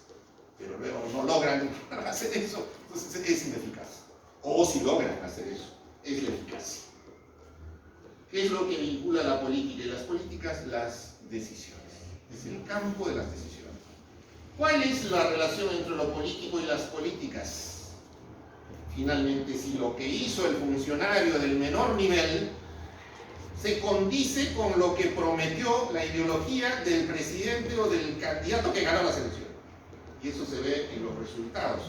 pero luego no logran hacer eso, entonces es ineficaz. O si logran hacer eso, es la eficacia. ¿Qué es lo que vincula la política y las políticas? Las decisiones. Es el campo de las decisiones. ¿Cuál es la relación entre lo político y las políticas? Finalmente, si lo que hizo el funcionario del menor nivel se condice con lo que prometió la ideología del presidente o del candidato que ganó las elecciones. Y eso se ve en los resultados.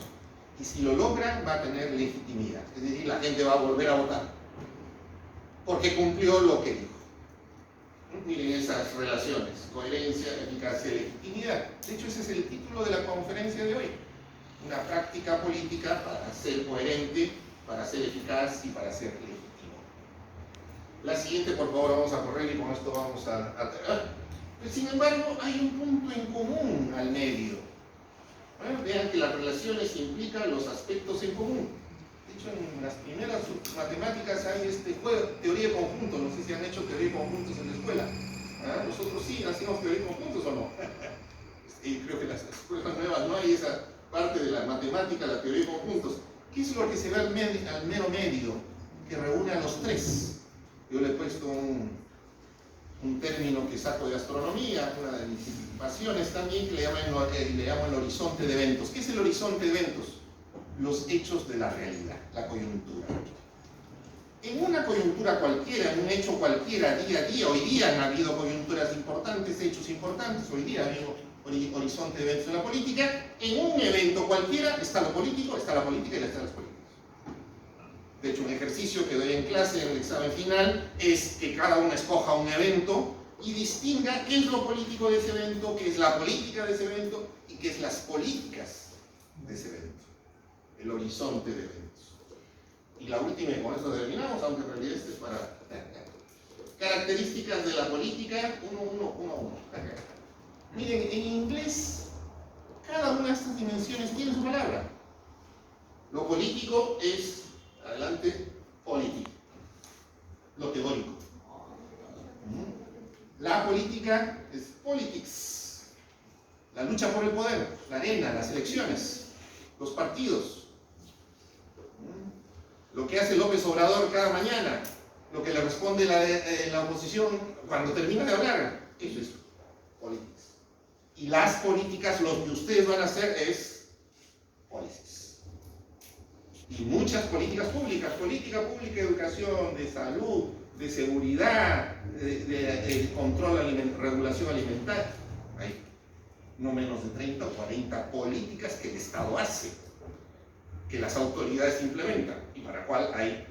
Y si lo logran, va a tener legitimidad. Es decir, la gente va a volver a votar. Porque cumplió lo que dijo. Miren esas relaciones: coherencia, eficacia y legitimidad. De hecho, ese es el título de la conferencia de hoy. Una práctica política para ser coherente, para ser eficaz y para ser legítimo. La siguiente, por favor, vamos a correr y con esto vamos a terminar. Sin embargo, hay un punto en común al medio. Vean que las relaciones implican los aspectos en común. De hecho, en las primeras matemáticas hay este juego, teoría de conjuntos. No sé si han hecho teoría de conjuntos en la escuela. Nosotros sí hacemos teoría de conjuntos, ¿o no? Creo que en las escuelas nuevas no hay esa parte de la matemática, la teoría de conjuntos. ¿Qué es lo que se ve al mero medio? Que reúne a los tres. Yo le he puesto un término que saco de astronomía, una de mis pasiones también, que le llamo el horizonte de eventos. ¿Qué es el horizonte de eventos? Los hechos de la realidad, la coyuntura. En una coyuntura cualquiera, en un hecho cualquiera, día a día, hoy día han habido coyunturas importantes, hechos importantes, hoy día ha habido horizonte de eventos en la política. En un evento cualquiera está lo político, está la política y están las políticas. De hecho, un ejercicio que doy en clase en el examen final es que cada uno escoja un evento y distinga qué es lo político de ese evento, qué es la política de ese evento y qué es las políticas de ese evento. El horizonte de eventos. Y la última, y con eso terminamos, aunque en realidad este es para características de la política, uno. Miren, en inglés, cada una de estas dimensiones tiene su palabra. Lo político es, adelante, político. Lo teórico. La política es politics. La lucha por el poder, la arena, las elecciones, los partidos. Lo que hace López Obrador cada mañana, lo que le responde la oposición cuando termina de hablar, eso es politics. Y las políticas, lo que ustedes van a hacer es policies. Y muchas políticas públicas, política pública de educación, de salud, de seguridad, de control, regulación alimentaria. Hay no menos de 30 o 40 políticas que el Estado hace, que las autoridades implementan, y para la cual hay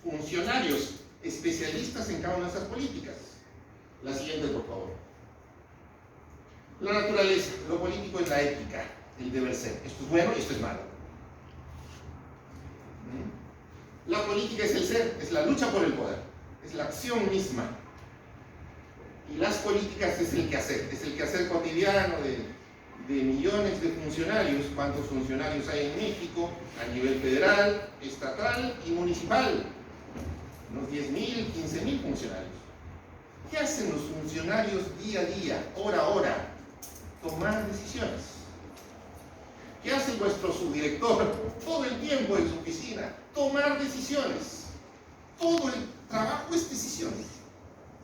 funcionarios especialistas en cada una de esas políticas. La siguiente, por favor. La naturaleza, lo político es la ética, el deber ser. Esto es bueno y esto es malo. La política es el ser, es la lucha por el poder, es la acción misma. Y las políticas es el quehacer cotidiano de millones de funcionarios. ¿Cuántos funcionarios hay en México? A nivel federal, estatal y municipal. Unos 10.000, 15.000 funcionarios. ¿Qué hacen los funcionarios día a día, hora a hora? Tomar decisiones. ¿Qué hace vuestro subdirector todo el tiempo en su oficina? Tomar decisiones. Todo el trabajo es decisiones.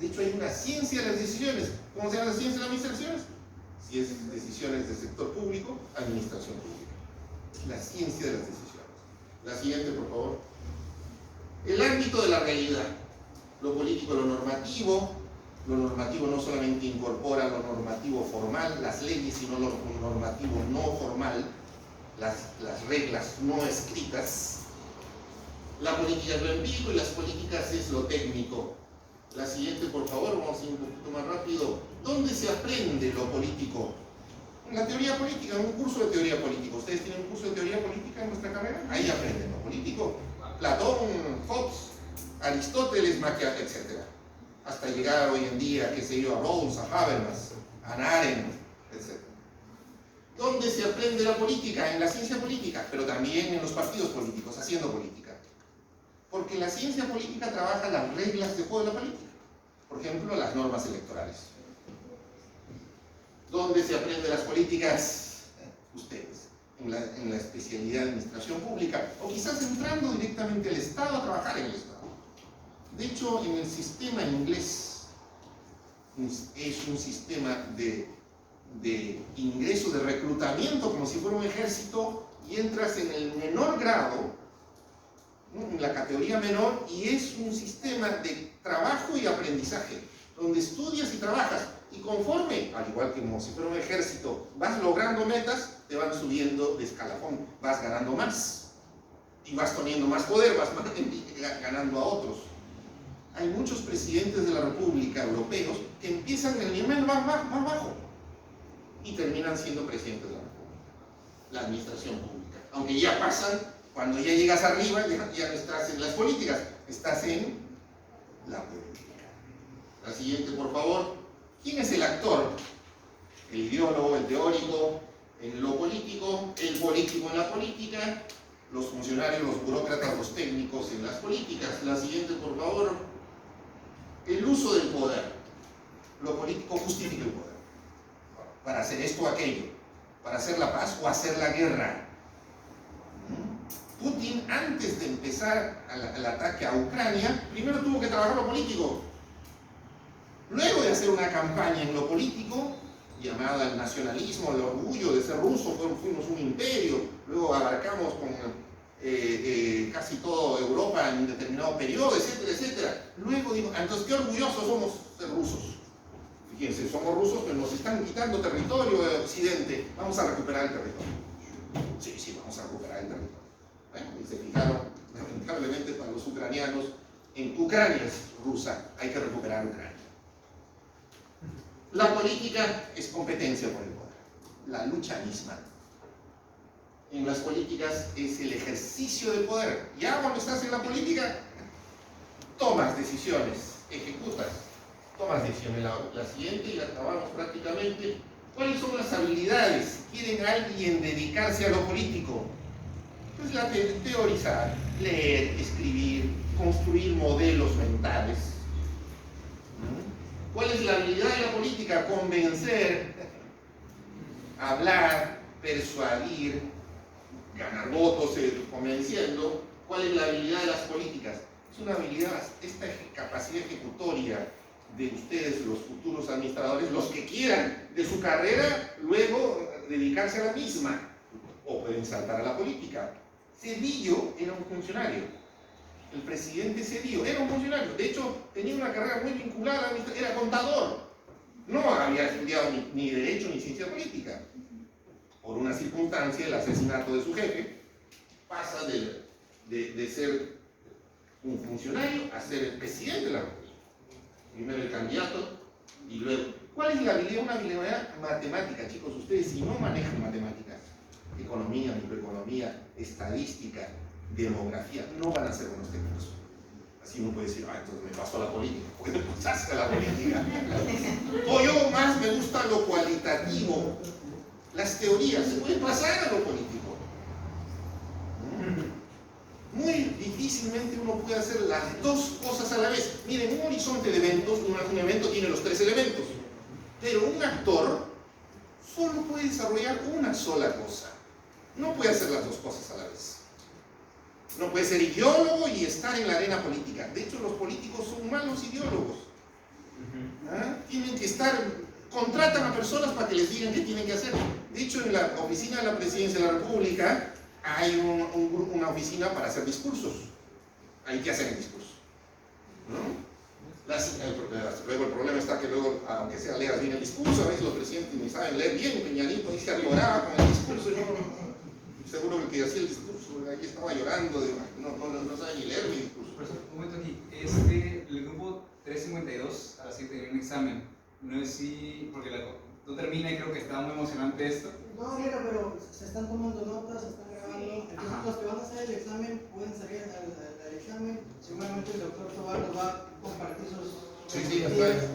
De hecho, hay una ciencia de las decisiones. ¿Cómo se llama la ciencia de las administraciones? Si es decisiones del sector público, administración pública. La ciencia de las decisiones. La siguiente, por favor. El ámbito de la realidad. Lo político, lo normativo. Lo normativo no solamente incorpora lo normativo formal, las leyes, sino lo normativo no formal. las reglas no escritas. La política es lo empírico y las políticas es lo técnico. La siguiente, por favor, vamos a ir un poquito más rápido. ¿Dónde se aprende lo político? En la teoría política, en un curso de teoría política. ¿Ustedes tienen un curso de teoría política en nuestra carrera? Ahí aprenden lo político. Platón, Hobbes, Aristóteles, Maquiavelo, etc. Hasta llegar hoy en día, qué sé yo, a Rawls, a Habermas, a Hannah Arendt, etc. ¿Dónde se aprende la política? En la ciencia política, pero también en los partidos políticos, haciendo política. Porque la ciencia política trabaja las reglas de juego de la política. Por ejemplo, las normas electorales. ¿Dónde se aprende las políticas? Ustedes, en la especialidad de administración pública, o quizás entrando directamente al Estado a trabajar en el Estado. De hecho, en el sistema inglés, es un sistema de ingreso, de reclutamiento, como si fuera un ejército, y entras en el menor grado, ¿no?, en la categoría menor, y es un sistema de trabajo y aprendizaje, donde estudias y trabajas, y conforme, al igual que como si fuera un ejército, vas logrando metas, te van subiendo de escalafón, vas ganando más, y vas teniendo más poder, vas ganando a otros. Hay muchos presidentes de la República europeos que empiezan en el nivel más bajo, y terminan siendo presidentes de la República, la administración pública. Aunque ya pasan, cuando ya llegas arriba, ya no estás en las políticas, estás en la política. La siguiente, por favor. ¿Quién es el actor? El ideólogo, el teórico, en lo político, el político en la política, los funcionarios, los burócratas, los técnicos en las políticas. La siguiente, por favor. El uso del poder. Lo político justifica el poder. Para hacer esto o aquello, para hacer la paz o hacer la guerra. Putin, antes de empezar el ataque a Ucrania, primero tuvo que trabajar lo político. Luego de hacer una campaña en lo político, llamada el nacionalismo, el orgullo de ser ruso, fuimos un imperio, luego abarcamos con casi toda Europa en un determinado periodo, etcétera, etcétera. Luego digo, entonces qué orgullosos somos ser rusos. Fíjense, somos rusos, pero nos están quitando territorio de Occidente. Vamos a recuperar el territorio. Sí, vamos a recuperar el territorio. Bueno, y se fijaron, lamentablemente para los ucranianos, en Ucrania es rusa, hay que recuperar Ucrania. La política es competencia por el poder, la lucha misma. En las políticas es el ejercicio del poder. Ya cuando estás en la política, tomas decisiones, ejecutas. Tomas decisiones. La siguiente, y la acabamos prácticamente. ¿Cuáles son las habilidades? ¿Quiere alguien dedicarse a lo político? Pues la teorizar, leer, escribir, construir modelos mentales. ¿Cuál es la habilidad de la política? Convencer, hablar, persuadir, ganar votos, convenciendo. ¿Cuál es la habilidad de las políticas? Es una habilidad, esta capacidad ejecutoria de ustedes, los futuros administradores, los que quieran de su carrera, luego dedicarse a la misma, o pueden saltar a la política. Cedillo era un funcionario. El presidente Cedillo era un funcionario. De hecho, tenía una carrera muy vinculada a la administración, era contador. No había estudiado ni derecho ni ciencia política. Por una circunstancia, el asesinato de su jefe, pasa de ser un funcionario a ser el presidente de la República. Primero el candidato y luego. ¿Cuál es la habilidad? Una habilidad matemática, chicos. Ustedes, si no manejan matemáticas, economía, microeconomía, estadística, demografía, no van a ser buenos técnicos. Así uno puede decir, entonces me paso a la política. ¿Por qué te pasaste a la política? O yo más me gusta lo cualitativo. Las teorías, se puede pasar a lo político. Muy difícilmente uno puede hacer las dos cosas a la vez. Miren, un horizonte de eventos, un evento tiene los tres elementos. Pero un actor solo puede desarrollar una sola cosa. No puede hacer las dos cosas a la vez. No puede ser ideólogo y estar en la arena política. De hecho, los políticos son malos ideólogos. Tienen que estar, contratan a personas para que les digan qué tienen que hacer. De hecho, en la oficina de la Presidencia de la República hay una oficina para hacer discursos. Hay que hacer el discurso. Luego el problema está que luego, aunque sea leas bien el discurso, a veces los presidentes ni saben leer bien. Peña Nieto dice alborada con el discurso. seguro que el que hacía el discurso, aquí estaba llorando, no sabe ni leer mi discurso. Profesor, un momento aquí. El grupo 352 a las 7 tiene un examen. No sé si, porque no termina y creo que está muy emocionante esto. No, mira, pero se están tomando notas, se están grabando. Entonces, los que van a hacer el examen pueden salir al examen. Seguramente el doctor Tobar nos va a compartir sus. Sí, está.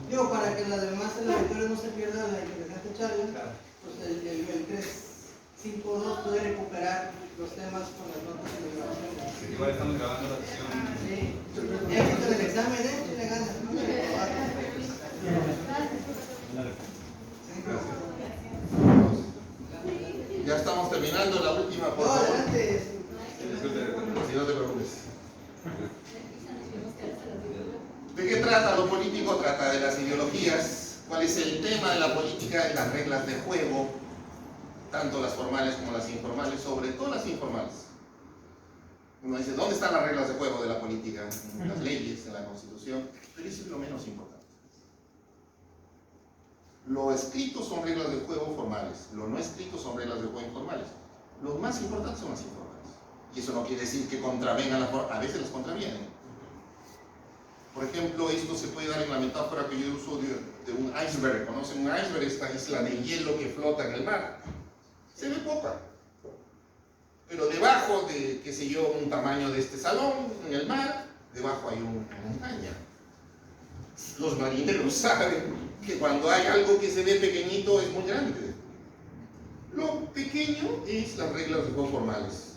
Digo, para que las demás auditores no se pierdan la interesante charla, Claro. pues el 352 puede recuperar los temas con las notas y las grabaciones. Igual estamos grabando la sesión. Sí, ya que el examen, le ganas. Ya estamos terminando la última, por No, favor. adelante. Si no te preocupes. ¿De qué trata lo político? Trata de las ideologías. ¿Cuál es el tema de la política? De las reglas de juego, tanto las formales como las informales, sobre todo las informales. Uno dice, ¿dónde están las reglas de juego de la política? En las leyes, en la Constitución. Pero eso es lo menos importante. Lo escrito son reglas de juego formales, lo no escrito son reglas de juego informales. Los más importantes son las informales. Y eso no quiere decir que contravengan las formales, a veces las contravienen. Por ejemplo, esto se puede dar en la metáfora que yo uso de un iceberg. ¿Conocen un iceberg? Esta isla de hielo que flota en el mar. Se ve poca. Pero debajo de, qué sé yo, un tamaño de este salón, en el mar, debajo hay una montaña. Los marineros saben que cuando hay algo que se ve pequeñito es muy grande. Lo pequeño es las reglas de juego formales.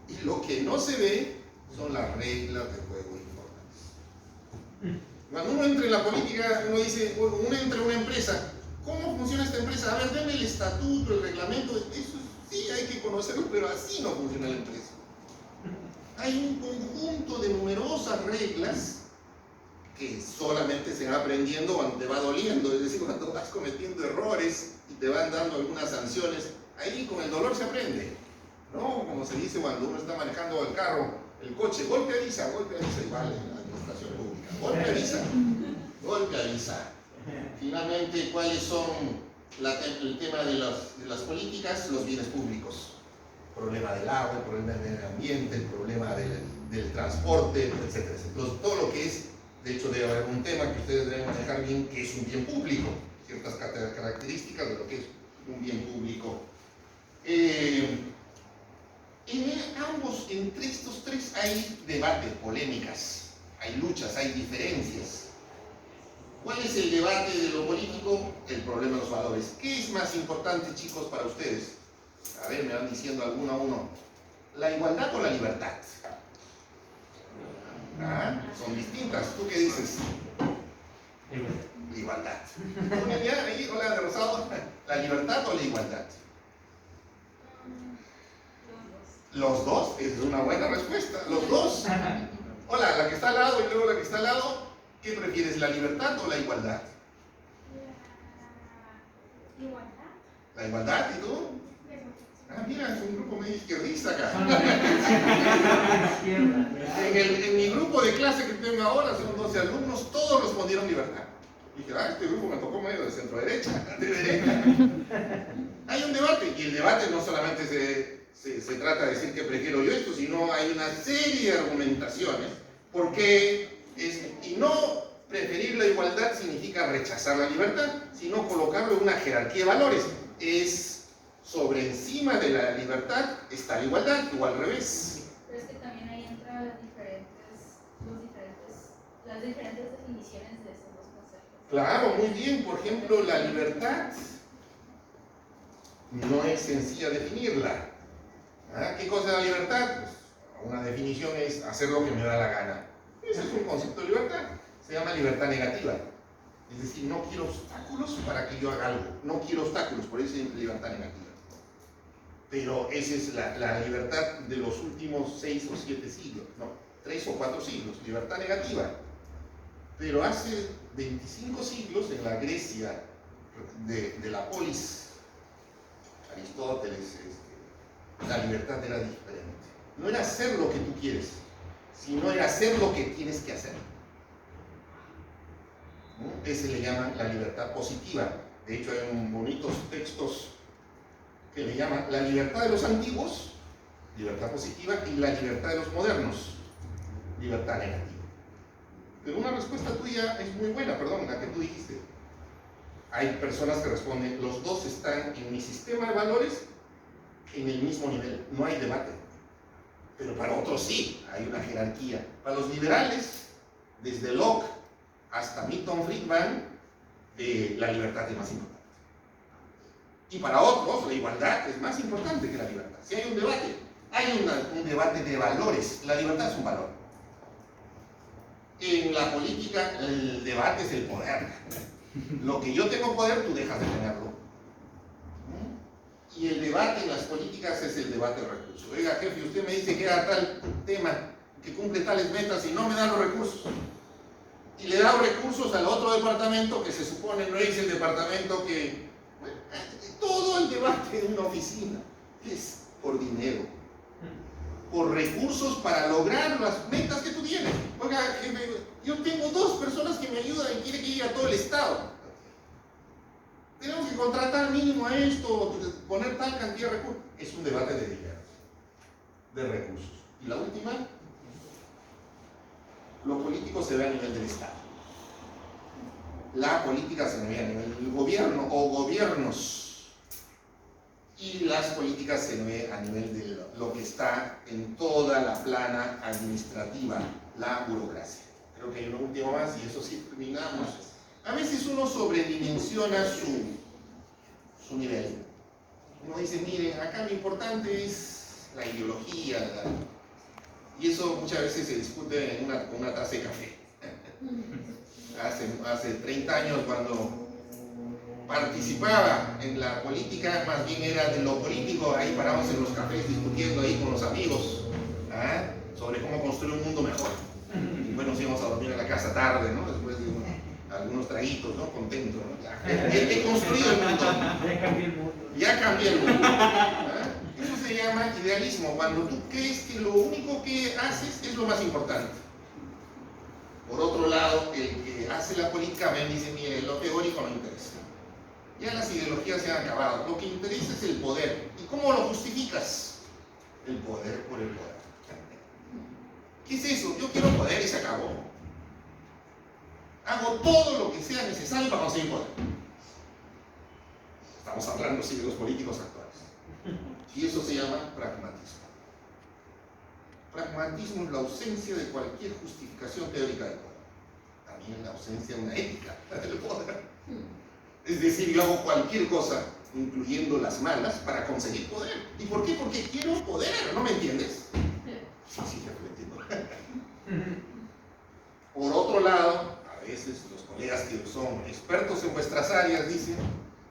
Y lo que no se ve son las reglas de juego informales. Cuando uno entra en la política, uno dice, uno entra en una empresa, ¿cómo funciona esta empresa? A ver, denme el estatuto, el reglamento, eso sí hay que conocerlo, pero así no funciona la empresa. Hay un conjunto de numerosas reglas que solamente se va aprendiendo cuando te va doliendo, es decir, cuando vas cometiendo errores y te van dando algunas sanciones, ahí con el dolor se aprende, ¿no? Como se dice cuando uno está manejando el carro, el coche, golpe avisa, igual en la administración pública, golpe avisa. Finalmente, ¿cuáles son el tema de las políticas? Los bienes públicos. El problema del agua, el problema del medio ambiente, el problema del transporte, etc. Todo lo que es. De hecho, debe haber un tema que ustedes deben manejar bien, que es un bien público, ciertas características de lo que es un bien público. Entre estos tres hay debate, polémicas, hay luchas, hay diferencias. ¿Cuál es el debate de lo político? El problema de los valores. ¿Qué es más importante, chicos, para ustedes? A ver, me van diciendo alguno a uno. ¿La igualdad o la libertad? Son distintas. ¿Tú qué dices? Igualdad. Hola, de Rosado. ¿La libertad o la igualdad? Los dos. Esa es una buena respuesta. Los dos. Hola, la que está al lado y luego la que está al lado. ¿Qué prefieres, la libertad o la igualdad? La igualdad. ¿La igualdad? ¿Y tú? Mira, es un grupo medio izquierdista acá. En mi grupo de clase que tengo ahora, son 12 alumnos, todos respondieron libertad. Y dije, este grupo me tocó medio de centro derecha, de derecha. Hay un debate, y el debate no solamente se trata de decir que prefiero yo esto, sino hay una serie de argumentaciones, porque y no preferir la igualdad significa rechazar la libertad, sino colocarlo en una jerarquía de valores. Sobre encima de la libertad está la igualdad, o al revés. Pero es que también ahí entran las diferentes definiciones de esos dos conceptos. Claro, muy bien. Por ejemplo, la libertad no es sencilla definirla. ¿Qué cosa es la libertad? Pues, una definición es hacer lo que me da la gana. Ese es un concepto de libertad. Se llama libertad negativa. Es decir, no quiero obstáculos para que yo haga algo. No quiero obstáculos, por eso es libertad negativa. Pero esa es la libertad de los últimos 6 o 7 siglos, no, 3 o 4 siglos, libertad negativa. Pero hace 25 siglos, en la Grecia de la polis, Aristóteles, la libertad era diferente. No era hacer lo que tú quieres, sino era hacer lo que tienes que hacer. Ese le llaman la libertad positiva. De hecho, hay bonitos textos que le llama la libertad de los antiguos, libertad positiva, y la libertad de los modernos, libertad negativa. Pero una respuesta tuya es muy buena, perdón, la que tú dijiste. Hay personas que responden, los dos están en mi sistema de valores en el mismo nivel, no hay debate. Pero para otros sí, hay una jerarquía. Para los liberales, desde Locke hasta Milton Friedman, la libertad es más importante. Y para otros, la igualdad es más importante que la libertad. Si hay un debate, hay un debate de valores. La libertad es un valor. En la política, el debate es el poder. Lo que yo tengo poder, tú dejas de tenerlo. Y el debate en las políticas es el debate de recursos. Oiga, jefe, usted me dice que era tal tema, que cumple tales metas y no me da los recursos. Y le da recursos al otro departamento que se supone no es el departamento que... Bueno, todo el debate de una oficina es por dinero, por recursos para lograr las metas que tú tienes. Oiga, jefe, yo tengo 2 personas que me ayudan y quiere que llegue a todo el estado. Tenemos que contratar mínimo a esto, poner tal cantidad de recursos. Es un debate de dinero, de recursos. Y la última, lo político se ve a nivel del Estado. La política se ve a nivel del gobierno o gobiernos. Y las políticas se ve a nivel de lo que está en toda la plana administrativa, la burocracia. Creo que hay una última más y eso sí terminamos. A veces uno sobredimensiona su nivel. Uno dice, miren, acá lo importante es la ideología, y eso muchas veces se discute con una taza de café. Hace 30 años, cuando participaba en la política, más bien era de lo político, ahí paramos en los cafés discutiendo ahí con los amigos sobre cómo construir un mundo mejor. Y bueno, nos íbamos a dormir en la casa tarde, ¿no? Después de algunos traguitos, ¿no? Contentos, ¿no? Ya, he construido el mundo. Ya cambié el mundo. Ya cambié el mundo. Eso se llama idealismo, cuando tú crees que lo único que haces es lo más importante. Por otro lado, el que hace la política ven y dice, mire, lo teórico no interesa. Ya las ideologías se han acabado. Lo que interesa es el poder. ¿Y cómo lo justificas? El poder por el poder. ¿Qué es eso? Yo quiero poder y se acabó. Hago todo lo que sea necesario para conseguir poder. Estamos hablando sí de los políticos actuales. Y eso se llama pragmatismo. Pragmatismo es la ausencia de cualquier justificación teórica del poder. También la ausencia de una ética del poder. Es decir, yo hago cualquier cosa, incluyendo las malas, para conseguir poder. ¿Y por qué? Porque quiero poder, ¿no me entiendes? Sí, ya lo entiendo. Por otro lado, a veces los colegas que son expertos en vuestras áreas dicen,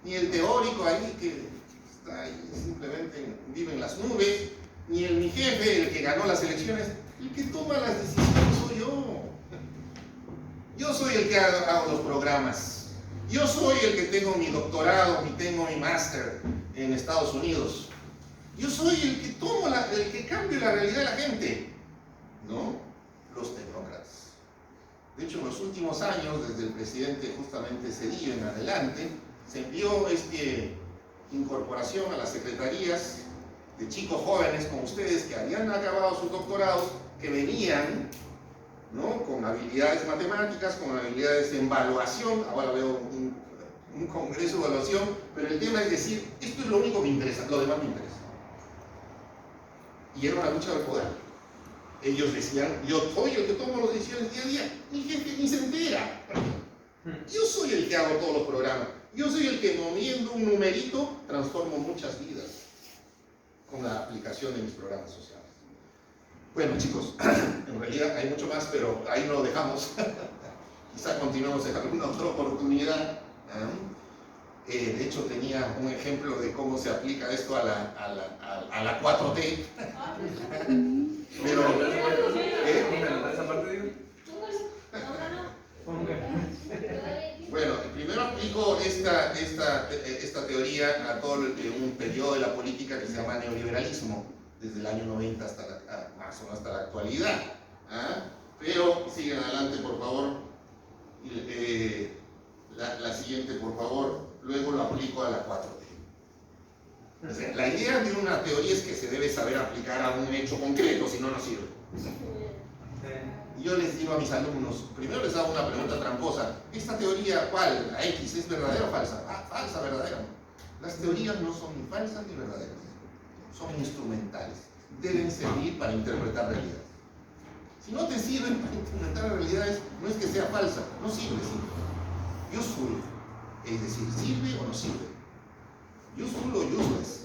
ni el teórico ahí que está ahí simplemente vive en las nubes, ni mi jefe, el que ganó las elecciones, el que toma las decisiones soy yo. Yo soy el que hago los programas. Yo soy el que tengo mi doctorado y tengo mi máster en Estados Unidos. Yo soy el que tomo, el que cambio la realidad de la gente, ¿no? Los tecnócratas. De hecho, en los últimos años, desde el presidente justamente Cedillo en adelante, se envió incorporación a las secretarías de chicos jóvenes como ustedes que habían acabado sus doctorados, que venían, ¿no?, con habilidades matemáticas, con habilidades en evaluación. Ahora veo un congreso de evaluación, pero el tema es decir, esto es lo único que me interesa, lo demás me interesa. Y era una lucha de poder. Ellos decían, yo soy el que tomo las decisiones día a día, mi jefe ni se entera. Yo soy el que hago todos los programas. Yo soy el que, moviendo un numerito, transformo muchas vidas con la aplicación de mis programas sociales. Bueno, chicos, en realidad hay mucho más, pero ahí no lo dejamos. Quizá continuemos en alguna otra oportunidad. De hecho, tenía un ejemplo de cómo se aplica esto a la 4T. Pero, esa parte, digo. bueno, primero aplico esta teoría a todo un periodo de la política que se llama neoliberalismo, desde el año 90 más o menos hasta la actualidad. Pero siguen adelante, por favor. La siguiente, por favor. Luego lo aplico a la 4T. O sea, la idea de una teoría es que se debe saber aplicar a un hecho concreto, si no, no sirve. Yo les digo a mis alumnos, primero les hago una pregunta tramposa. ¿Esta teoría cuál? ¿La X es verdadera o falsa? Ah, falsa, verdadera. Las teorías no son ni falsas ni verdaderas. Son instrumentales. Deben servir para interpretar realidades. Si no te sirven para interpretar realidades, no es que sea falsa, no sirve, sirve. Useful, es decir, ¿sirve o no sirve? Useful o useless.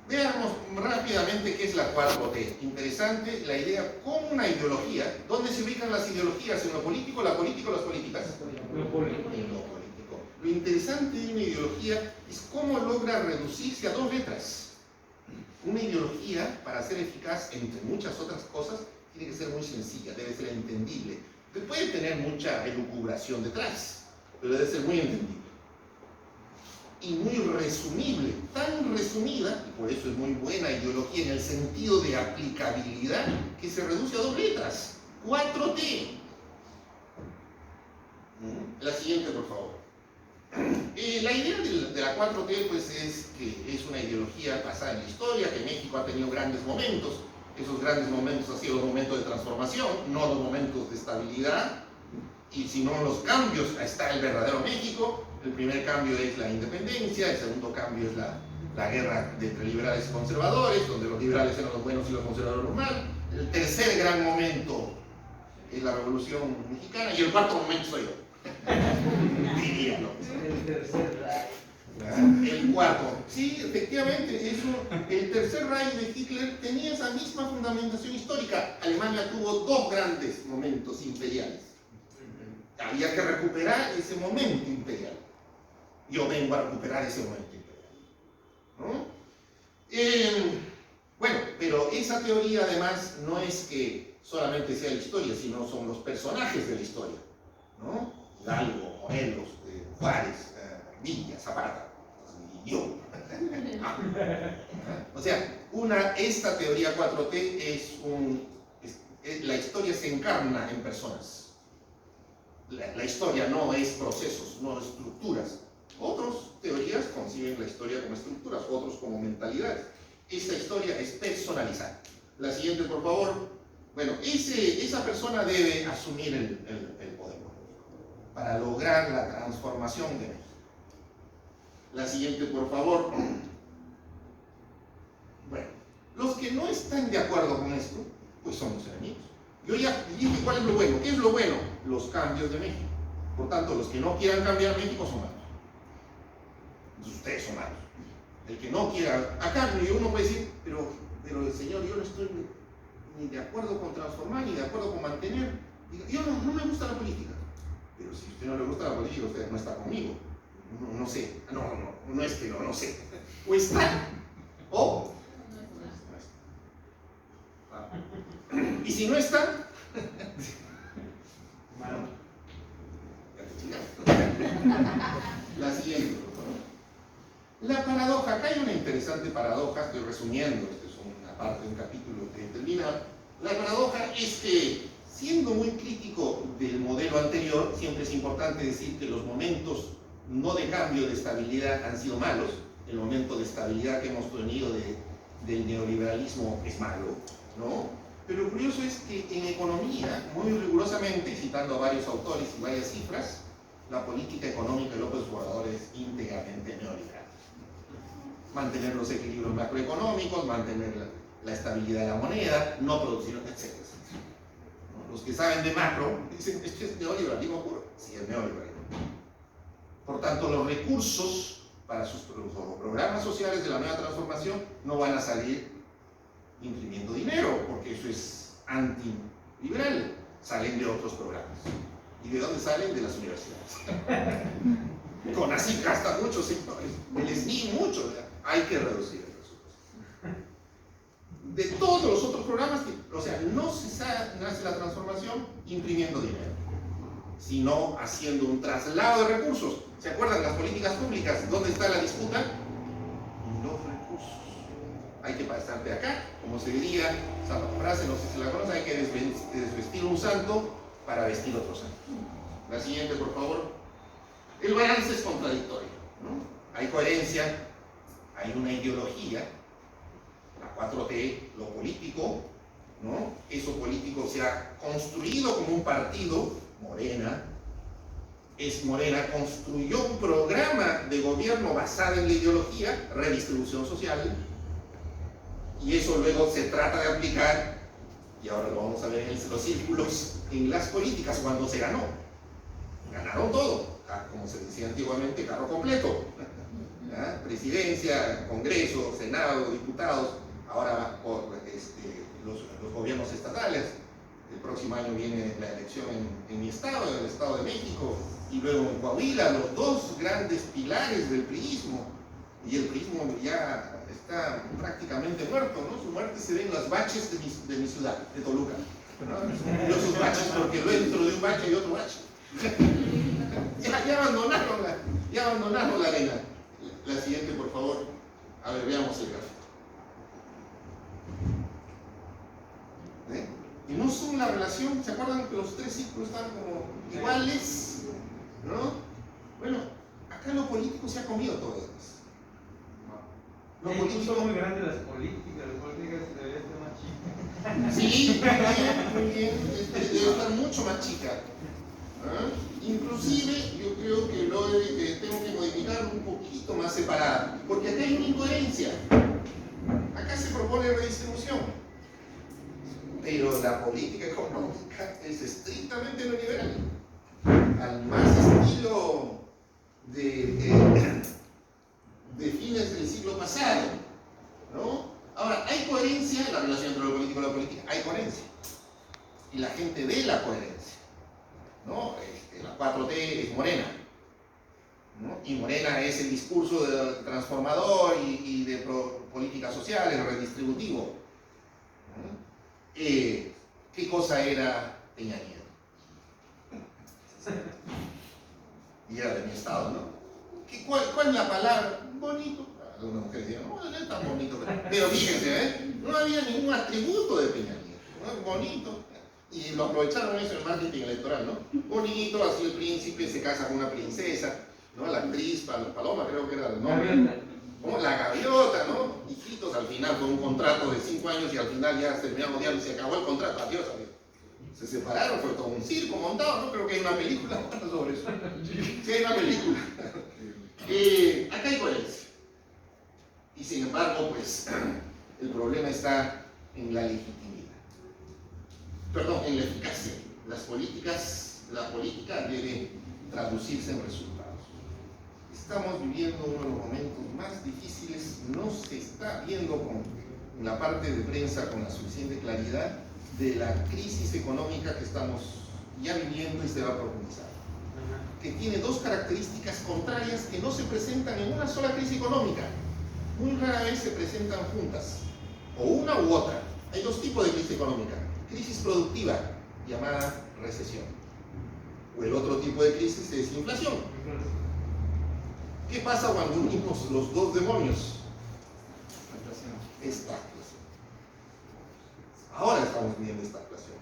Veamos rápidamente qué es la 4T. Interesante la idea como una ideología. ¿Dónde se ubican las ideologías? ¿En lo político, la política o las políticas? Lo político. En lo político. Lo interesante de una ideología es cómo logra reducirse a 2 letras. Una ideología, para ser eficaz, entre muchas otras cosas, tiene que ser muy sencilla, debe ser entendible. Puede tener mucha elucubración detrás, pero debe ser muy entendible. Y muy resumible, tan resumida, y por eso es muy buena ideología en el sentido de aplicabilidad, que se reduce a 2 letras. 4T. La siguiente, por favor. La idea de la 4T pues, es que es una ideología basada en la historia, que México ha tenido grandes momentos. Esos grandes momentos han sido los momentos de transformación, no los momentos de estabilidad. Y si no los cambios, ahí está el verdadero México. El primer cambio es la independencia, el segundo cambio es la guerra entre liberales y conservadores, donde los liberales eran los buenos y los conservadores los malos. El tercer gran momento es la Revolución Mexicana, y el cuarto momento soy yo. Diría, ¿no? El tercer Reich. El cuarto. Sí, efectivamente, el tercer Reich de Hitler tenía esa misma fundamentación histórica. Alemania tuvo 2 grandes momentos imperiales. Había que recuperar ese momento imperial. Yo vengo a recuperar ese momento imperial, ¿no? Bueno, pero esa teoría además no es que solamente sea la historia, sino son los personajes de la historia, ¿no? Hidalgo, Morelos, Juárez, Villa, Zapata, y yo. O sea, esta teoría 4T la historia se encarna en personas. La historia no es procesos, no estructuras. Otras teorías conciben la historia como estructuras, otros como mentalidades. Esta historia es personalizada. La siguiente, por favor. Bueno, esa persona debe asumir el poder para lograr la transformación de México. La siguiente, por favor. Bueno, los que no están de acuerdo con esto, pues son los enemigos. Yo ya dije cuál es lo bueno. ¿Qué es lo bueno? Los cambios de México. Por tanto, los que no quieran cambiar México son malos. Entonces, ustedes son malos. El que no quiera, acá uno puede decir, pero señor, yo no estoy ni de acuerdo con transformar, ni de acuerdo con mantener. Yo no me gusta la política. Pero si a usted no le gusta la política, usted no está conmigo. No sé. No es que no sé. O está, o no está. Y si no está, malo. Ya te chingaste. La siguiente. La paradoja. Acá hay una interesante paradoja, estoy resumiendo, esta es una parte de un capítulo que termina. La paradoja es que, siendo muy crítico del modelo anterior, siempre es importante decir que los momentos no de cambio, de estabilidad, han sido malos. El momento de estabilidad que hemos tenido del neoliberalismo es malo, ¿no? Pero lo curioso es que en economía, muy rigurosamente, citando a varios autores y varias cifras, la política económica de López Obrador es íntegramente neoliberal. Mantener los equilibrios macroeconómicos, mantener la estabilidad de la moneda, no producir, etc. Los que saben de macro dicen, ¿esto es neoliberalismo puro? Sí, es neoliberalismo. Por tanto, los recursos para sus programas sociales de la nueva transformación no van a salir imprimiendo dinero, porque eso es antiliberal. Salen de otros programas. ¿Y de dónde salen? De las universidades. Con así gastan muchos sectores. Les di mucho. Hay que reducir el presupuesto. De todos los otros programas, o sea, no se hace la transformación imprimiendo dinero, sino haciendo un traslado de recursos. ¿Se acuerdan las políticas públicas? ¿Dónde está la disputa? Los recursos. Hay que pasar de acá, como se diría, esa frase, no sé si la conocen, hay que desvestir un santo para vestir otro santo. La siguiente, por favor. El balance es contradictorio, ¿no? Hay coherencia, hay una ideología, la 4T, lo político, ¿no? Eso político se ha construido como un partido, Morena, construyó un programa de gobierno basado en la ideología, redistribución social, y eso luego se trata de aplicar, y ahora lo vamos a ver en los círculos, en las políticas, cuando se ganó. Ganaron todo, como se decía antiguamente, carro completo. Presidencia, Congreso, Senado, diputados, ahora por los gobiernos estatales. El próximo año viene la elección en mi estado, en el Estado de México, y luego en Coahuila, los dos grandes pilares del priismo. Y el priismo ya está prácticamente muerto, ¿no? Su muerte se ve en los baches de mi ciudad, de Toluca, ¿no? Yo sus baches porque dentro de un bache hay otro bache. ya abandonaron la arena. La siguiente, por favor. A ver, veamos el gráfico. Y no son la relación, ¿se acuerdan que los tres círculos están como iguales? ¿No? Bueno, acá lo político se ha comido todo eso. Lo político son muy grandes las políticas deberían ser más chicas. Sí, muy bien, debe estar mucho más chica. Inclusive yo creo que tengo que modificar un poquito más separada, porque acá hay una incoherencia. Acá se propone redistribución, pero la política económica es estrictamente neoliberal, al más estilo de fines del siglo pasado, ¿no? Ahora, hay coherencia en la relación entre lo político y la política, hay coherencia, y la gente ve la coherencia, ¿no? La 4T es Morena, ¿no? Y Morena es el discurso transformador y de políticas sociales, redistributivo, ¿no? ¿Qué cosa era Peña Nieto? Y era de mi estado, ¿no? ¿Cuál es la palabra? Bonito. Algunas mujeres decían, no es tan bonito. Pero fíjense, no había ningún atributo de Peña Nieto, ¿no? Bonito. Y lo aprovecharon eso en el marketing electoral, ¿no? Bonito, así el príncipe se casa con una princesa, ¿no? La actriz, Paloma creo que era el nombre. Como la gaviota, ¿no? Hijitos, al final fue un contrato de 5 años y al final ya se terminaron odiando y se acabó el contrato. Adiós, adiós. Se separaron, fue todo un circo montado, ¿no? Creo que hay una película sobre eso. Sí, hay una película. Acá hay coherencia. Y sin embargo, pues, el problema está en la legitimidad. Perdón, en la eficacia. La política debe traducirse en resultados. Estamos viviendo uno de los momentos más difíciles, no se está viendo en la parte de prensa con la suficiente claridad de la crisis económica que estamos ya viviendo y se va a profundizar. Que tiene dos características contrarias que no se presentan en una sola crisis económica. Muy rara vez se presentan juntas, o una u otra. Hay dos tipos de crisis económica. Crisis productiva, llamada recesión. O el otro tipo de crisis es inflación. ¿Qué pasa cuando unimos los dos demonios? Estagflación. Ahora estamos viviendo estagflación.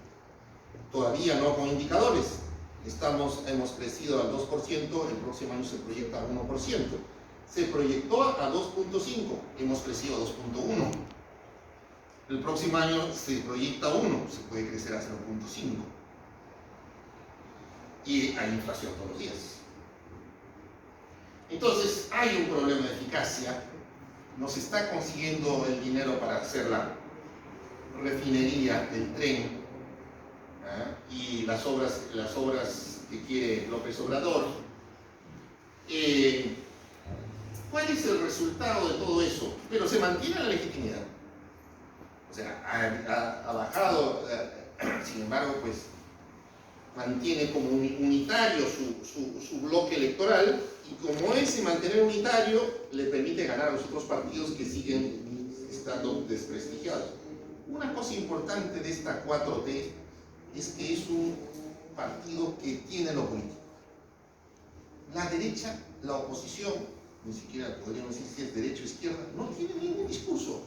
Todavía no con indicadores. Hemos crecido al 2%, el próximo año se proyecta a 1%. Se proyectó a 2.5, hemos crecido a 2.1. El próximo año se proyecta a 1, se puede crecer a 0.5. Y hay inflación todos los días. Entonces, hay un problema de eficacia. No se está consiguiendo el dinero para hacer la refinería, el tren, y las obras que quiere López Obrador. ¿Cuál es el resultado de todo eso? Pero se mantiene la legitimidad. O sea, ha bajado, sin embargo, pues mantiene como unitario su bloque electoral, y como ese mantener unitario le permite ganar a los otros partidos que siguen estando desprestigiados. Una cosa importante de esta 4T es que es un partido que tiene lo político. La derecha, la oposición, ni siquiera podríamos decir si es derecha o izquierda, no tiene ningún discurso.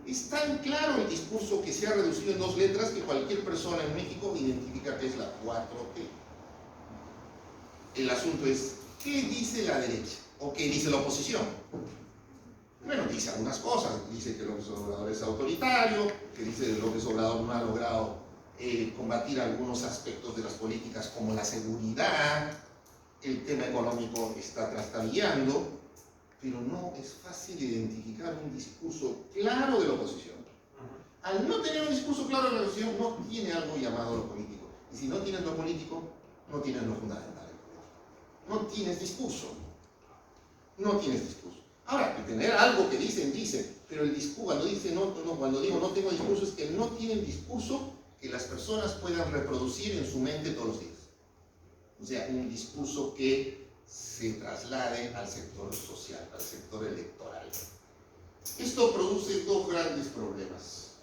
Es tan claro el discurso que se ha reducido en 2 letras que cualquier persona en México identifica que es la 4T. El asunto es, ¿qué dice la derecha? ¿O qué dice la oposición? Bueno, dice algunas cosas, dice que López Obrador es autoritario, que dice que López Obrador no ha logrado combatir algunos aspectos de las políticas como la seguridad, el tema económico está trastabillando, pero no es fácil identificar un discurso claro de la oposición. Al no tener un discurso claro de la oposición, no tiene algo llamado lo político. Y si no tienes lo político, no tienes lo fundamental. No tienes discurso. No tienes discurso. Ahora, que tener algo que dicen, pero el discurso, cuando dice cuando digo no tengo discurso, es que no tienen discurso que las personas puedan reproducir en su mente todos los días. O sea, un discurso que se traslade al sector social, al sector electoral. Esto produce dos grandes problemas.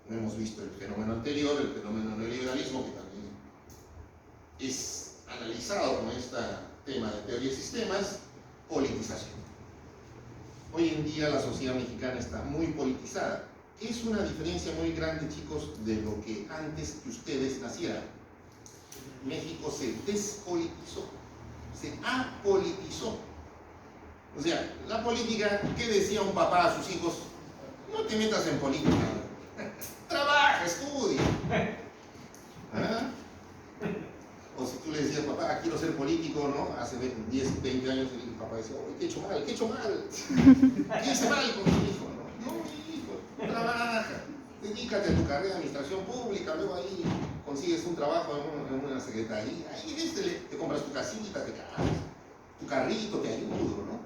Hemos visto el fenómeno anterior, el fenómeno del neoliberalismo, que también es analizado con este tema de teoría de sistemas, politización. Hoy en día la sociedad mexicana está muy politizada. Es una diferencia muy grande, chicos, de lo que antes que ustedes nacieran. México se despolitizó, se apolitizó. O sea, la política, ¿qué decía un papá a sus hijos? No te metas en política. Trabaja, estudia. ¿Ah? O si tú le decías, papá, quiero ser político, ¿no? Hace 10, 20 años el papá decía, oye, ¿qué he hecho mal? ¿Qué he hecho mal? ¿Qué hice mal con mi hijo? No, hijo, trabaja. Dedícate a tu carrera de administración pública, luego ahí consigues un trabajo en una secretaría, ahí te compras tu casita, te casas, tu carrito, te ayudo, ¿no?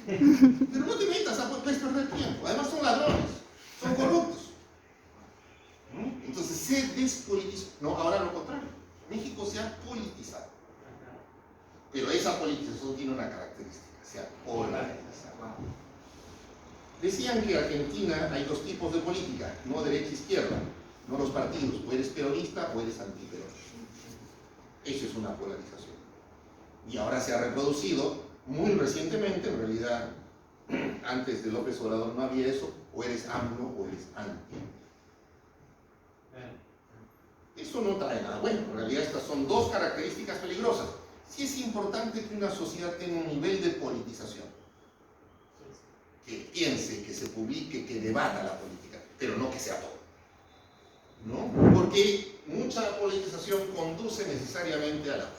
Pero no te metas, puedes perder tiempo. Además son ladrones, son corruptos. ¿No? Entonces se despolitizó. No, ahora lo contrario. México se ha politizado. Pero esa politización tiene una característica, se ha polarizado. Decían que en Argentina hay dos tipos de política, no derecha e izquierda, no los partidos, o eres peronista o eres antiperonista. Eso es una polarización. Y ahora se ha reproducido muy recientemente, en realidad, antes de López Obrador no había eso, o eres AMLO o eres anti. Eso no trae nada bueno, en realidad estas son dos características peligrosas. Sí es importante que una sociedad tenga un nivel de politización, que piense, que se publique, que debata la política, pero no que sea todo, ¿no? Porque mucha politización conduce necesariamente a la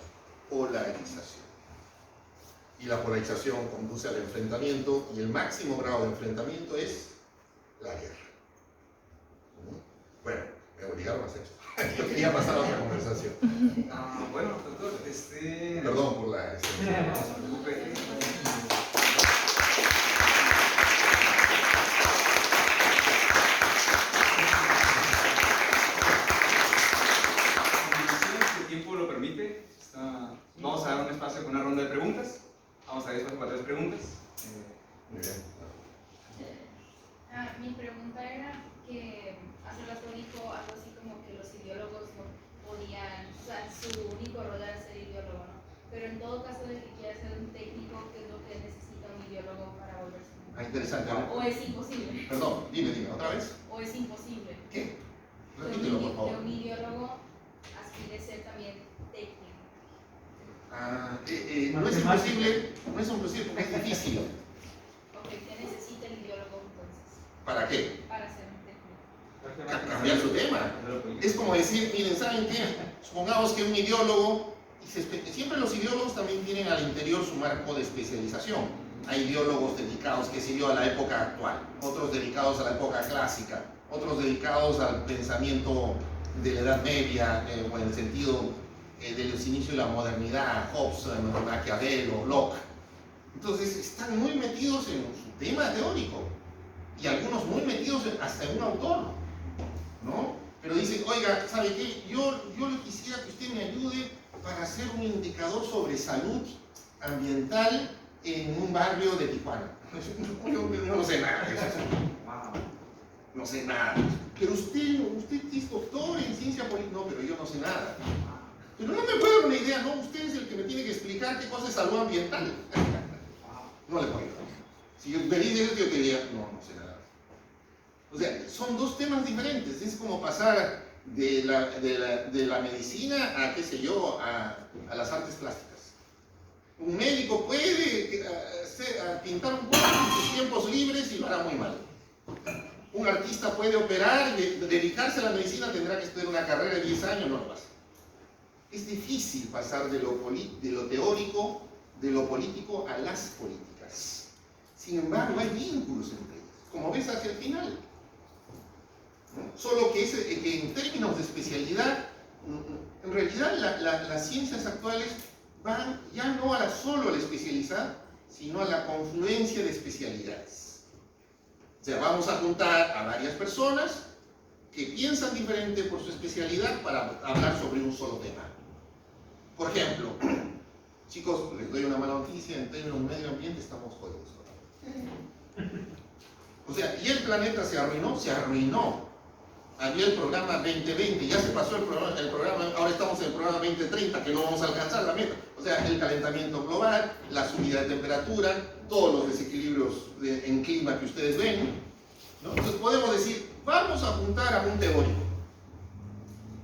polarización. Y la polarización conduce al enfrentamiento, y el máximo grado de enfrentamiento es la guerra. Bueno, me obligaron a hacer esto. Yo quería pasar a otra conversación. Bueno, doctor, Perdón por la... No se preocupe. Si el tiempo lo permite, vamos a dar un espacio con una ronda de preguntas. Vamos a dar espacio para 3 preguntas. Muy bien. Mi pregunta era que hace rato dijo algo así como que los ideólogos no podían, o sea, su único rol era ser ideólogo, ¿no? Pero en todo caso de que quiera ser un técnico, ¿qué es lo que necesita un ideólogo para volverse un técnico? Interesante. ¿O es imposible? Perdón, dime, ¿otra vez? ¿O es imposible? ¿Qué? Que Repítelo, por favor. un ideólogo aspire a ser también técnico. No es imposible porque es difícil. Ok, ¿qué necesita el ideólogo entonces? ¿Para qué? Para ser un técnico. Cambiar su tema. Es como decir, miren, ¿saben qué? Supongamos que un ideólogo, siempre los ideólogos también tienen al interior su marco de especialización. Hay ideólogos dedicados, qué sé yo, a la época actual, otros dedicados a la época clásica, otros dedicados al pensamiento de la Edad Media, o en el sentido de los inicios de la modernidad, Hobbes, Maquiavelo, Locke. Entonces están muy metidos en su tema teórico y algunos muy metidos hasta en un autor, ¿no? Pero dicen, oiga, ¿sabe qué? Yo le quisiera que usted me ayude para hacer un indicador sobre salud ambiental en un barrio de Tijuana. Yo no sé nada de eso. No sé nada. Pero usted es doctor en ciencia política. No, pero yo no sé nada. Pero no me puede dar una idea, no, usted es el que me tiene que explicar qué cosa es salud ambiental. No le puedo ayudar. Si yo me dice eso, yo te diría, no sé nada. O sea, son dos temas diferentes. Es como pasar de la medicina a, qué sé yo, a las artes plásticas. Un médico puede pintar un cuadro en sus tiempos libres y lo hará muy mal. Un artista puede operar y dedicarse a la medicina, tendrá que estudiar una carrera de 10 años, no lo pasa. Es difícil pasar de lo teórico, de lo político a las políticas. Sin embargo, hay vínculos entre ellas, como ves hacia el final. ¿No? Solo que en términos de especialidad, en realidad las ciencias actuales van ya no solo a la especialidad, sino a la confluencia de especialidades. O sea, vamos a juntar a varias personas que piensan diferente por su especialidad para hablar sobre un solo tema. Por ejemplo, chicos, les doy una mala noticia, en términos de medio ambiente estamos jodidos. O sea, y el planeta se arruinó. Había el programa 2020, ya se pasó el programa, ahora estamos en el programa 2030, que no vamos a alcanzar la meta. O sea, el calentamiento global, la subida de temperatura, todos los desequilibrios en clima que ustedes ven, ¿no? Entonces podemos decir, vamos a juntar a un teórico,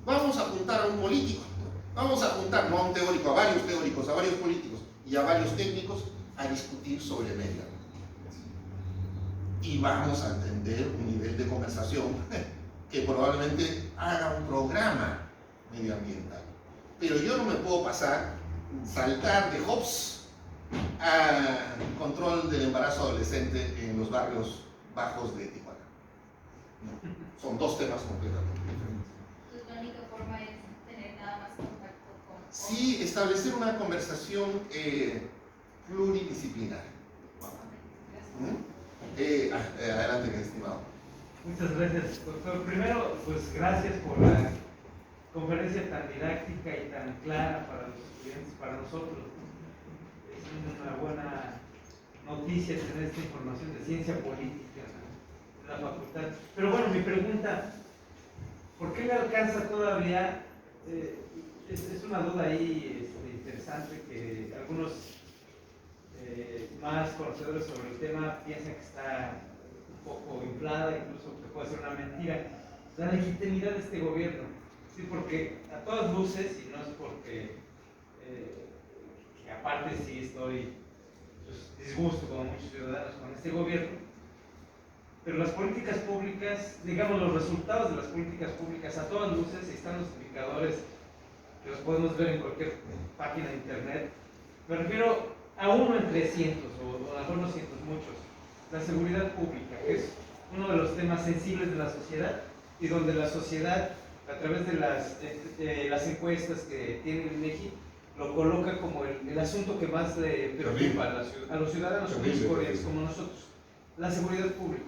vamos a juntar a un político, vamos a juntar, no a un teórico, a varios teóricos, a varios políticos y a varios técnicos a discutir sobre medio ambiente. Y vamos a entender un nivel de conversación que probablemente haga un programa medioambiental. Pero yo no me puedo saltar de Hobbes a control del embarazo adolescente en los barrios bajos de Tijuana. No, son dos temas completamente diferentes. Entonces, la única forma es tener nada más contacto con... Sí, establecer una conversación pluridisciplinar. Adelante, mi estimado. Muchas gracias, doctor. Primero, pues gracias por la conferencia tan didáctica y tan clara para los estudiantes, para nosotros. Es una buena noticia tener esta información de ciencia política en la facultad. Pero bueno, mi pregunta, ¿por qué le alcanza todavía? Es una duda ahí interesante que algunos más conocedores sobre el tema piensan que está un poco inflada, incluso que puede ser una mentira, la legitimidad de este gobierno. Sí, porque a todas luces, y no es porque, que aparte sí estoy disgusto como muchos ciudadanos con este gobierno, pero las políticas públicas, digamos los resultados de las políticas públicas a todas luces, están los indicadores que los podemos ver en cualquier página de internet. Me refiero a uno entre cientos, o a lo mejor no cientos, muchos. La seguridad pública, que es uno de los temas sensibles de la sociedad y donde la sociedad, a través de las encuestas que tiene el INEGI, lo coloca como el asunto que más le preocupa a los ciudadanos comunes y corrientes como nosotros, la seguridad pública.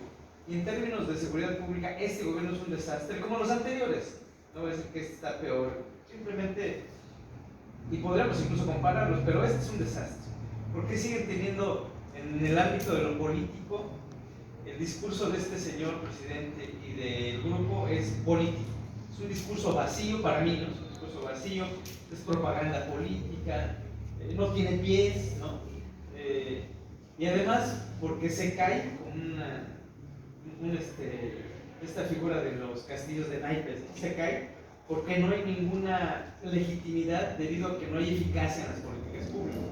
Y en términos de seguridad pública, este gobierno es un desastre, como los anteriores. No voy a decir que este está peor, simplemente, y podríamos incluso compararlos, pero este es un desastre. ¿Por qué siguen teniendo en el ámbito de lo político el discurso de este señor presidente y del grupo es político? Es un discurso vacío, para mí, ¿no? Es un discurso vacío, es propaganda política, no tiene pies, ¿no? Y además, porque se cae con esta figura de los castillos de naipes, ¿no? Se cae porque no hay ninguna legitimidad debido a que no hay eficacia en las políticas públicas, ¿no?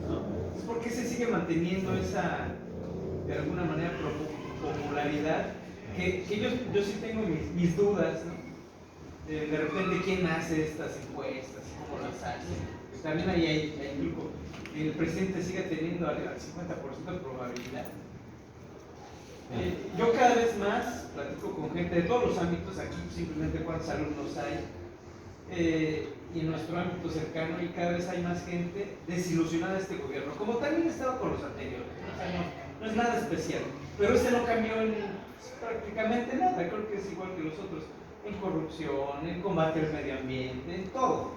Entonces, ¿por qué se sigue manteniendo esa, de alguna manera, popularidad? Que yo sí tengo mis dudas, ¿no? De repente, ¿quién hace estas encuestas? ¿Cómo las hace? Pues también ahí hay grupo. Que el presidente siga teniendo al 50% de probabilidad. Yo cada vez más platico con gente de todos los ámbitos, aquí simplemente cuántos alumnos hay, y en nuestro ámbito cercano, y cada vez hay más gente desilusionada de este gobierno, como también estaba con los anteriores. O sea, no es nada especial, pero este no cambió en prácticamente nada, creo que es igual que los otros, en corrupción, en combate al medio ambiente, en todo.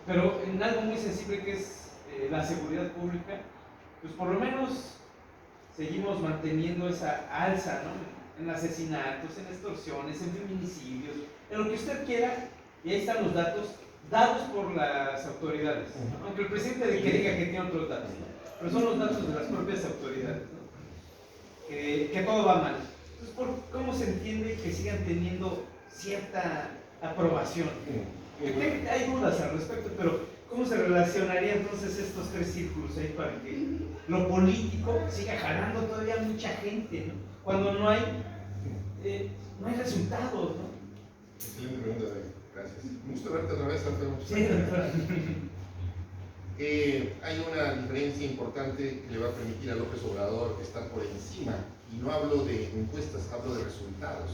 Pero en algo muy sensible que es la seguridad pública, pues por lo menos seguimos manteniendo esa alza, ¿no? En asesinatos, en extorsiones, en feminicidios, en lo que usted quiera, y ahí están los datos dados por las autoridades, ¿no? Aunque el presidente diga que tiene otros datos, ¿no? Pero son los datos de las propias autoridades, ¿no? Que todo va mal. Entonces, ¿cómo se entiende que sigan teniendo cierta aprobación? Hay dudas al respecto, pero ¿cómo se relacionarían entonces estos tres círculos ahí para que lo político siga jalando todavía a mucha gente, ¿no? Cuando no hay resultados, ¿no? Excelente pregunta, David. Gracias. Me gusta verte otra vez, Alfredo. Sí, doctor. Hay una diferencia importante que le va a permitir a López Obrador estar por encima, y no hablo de encuestas, hablo de resultados,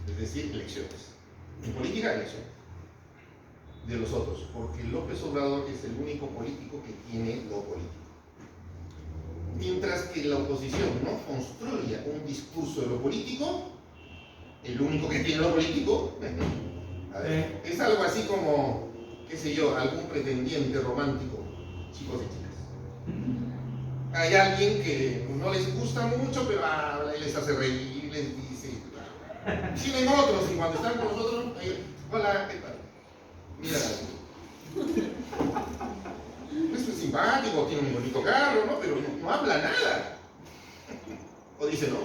es decir, elecciones. En política, elecciones de los otros, porque López Obrador es el único político que tiene lo político. Mientras que la oposición no construya un discurso de lo político, el único que tiene lo político, a ver, es algo así como, qué sé yo, algún pretendiente romántico, chicos y chicas. Hay alguien que no les gusta mucho, pero les hace reír, les dice. Tienen otros, y cuando están con nosotros, hola, ¿qué tal? Mira, es simpático, tiene un bonito carro, ¿no? Pero no habla nada. O dice, no,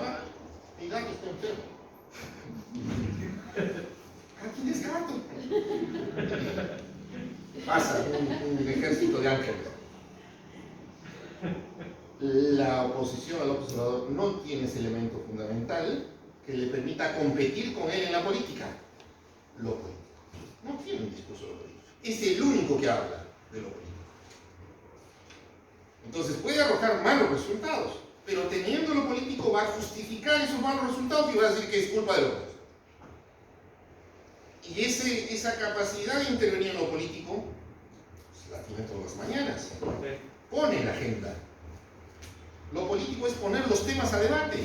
mi gato está enfermo. ¿Quién es gato? Pasa un ejército de ángeles. La oposición al observador no tiene ese elemento fundamental que le permita competir con él en la política. Lo político. No tiene un discurso de lo político. Es el único que habla de lo político. Entonces puede arrojar malos resultados, pero teniendo lo político va a justificar esos malos resultados y va a decir que es culpa de los otros. Y esa capacidad de intervenir en lo político, pues, la tiene todas las mañanas. Pone la agenda. Lo político es poner los temas a debate.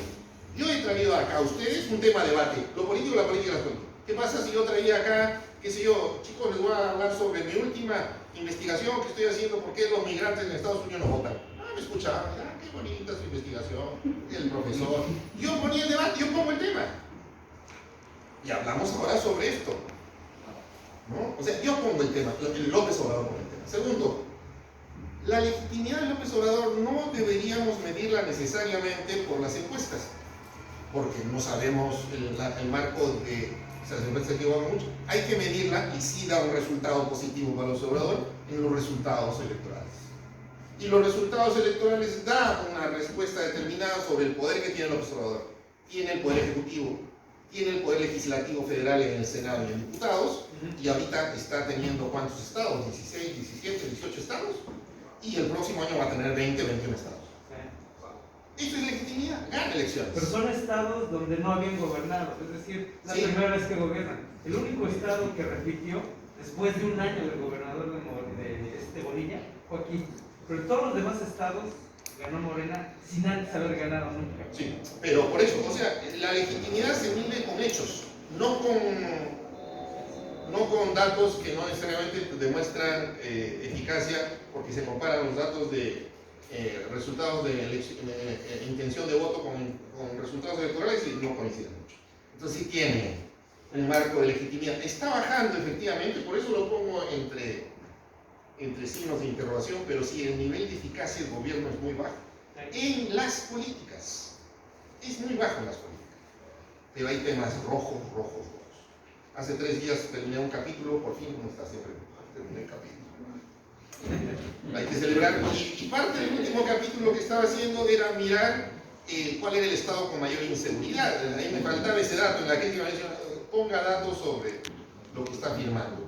Yo he traído acá a ustedes un tema a debate. Lo político, la política, la política. ¿Qué pasa si yo traía acá, qué sé yo, chicos, les voy a hablar sobre mi última investigación que estoy haciendo, por qué los migrantes en Estados Unidos no votan? Me escuchaban, qué bonita su investigación, el profesor. Yo ponía el debate, yo pongo el tema. Y hablamos ahora sobre esto, ¿no? O sea, yo pongo el tema, López Obrador pone el tema. Segundo, la legitimidad de López Obrador no deberíamos medirla necesariamente por las encuestas, porque no sabemos el marco de esas encuestas, se equivocan mucho. Hay que medirla, y sí da un resultado positivo para López Obrador, en los resultados electorales. Y los resultados electorales dan una respuesta determinada sobre el poder que tiene López Obrador. Tiene el poder ejecutivo, tiene el poder legislativo federal en el Senado y en diputados, y ahorita está teniendo ¿cuántos estados? 16, 17, 18 estados, y el próximo año va a tener 20, 21 estados. Eso es legitimidad, gana elecciones. Pero son estados donde no habían gobernado, es decir, la primera vez que gobiernan. El único estado que repitió después de un año del gobernador de Bonilla fue aquí. Pero en todos los demás estados ganó Morena sin antes haber ganado nunca. Sí, pero por eso, o sea, la legitimidad se mide con hechos, no con datos que no necesariamente demuestran eficacia, porque se comparan los datos de resultados de intención de voto con resultados electorales y no coinciden mucho. Entonces sí tiene un marco de legitimidad. Está bajando efectivamente, por eso lo pongo entre signos de interrogación, pero sí, el nivel de eficacia del gobierno es muy bajo. En las políticas, es muy bajo en las políticas. Pero hay temas rojos. Hace 3 días terminé un capítulo, por fin, como está siempre, terminé el capítulo. Hay que celebrar. Y parte del último capítulo que estaba haciendo era mirar cuál era el estado con mayor inseguridad. Ahí me faltaba ese dato, en la que ponga datos sobre lo que está firmando.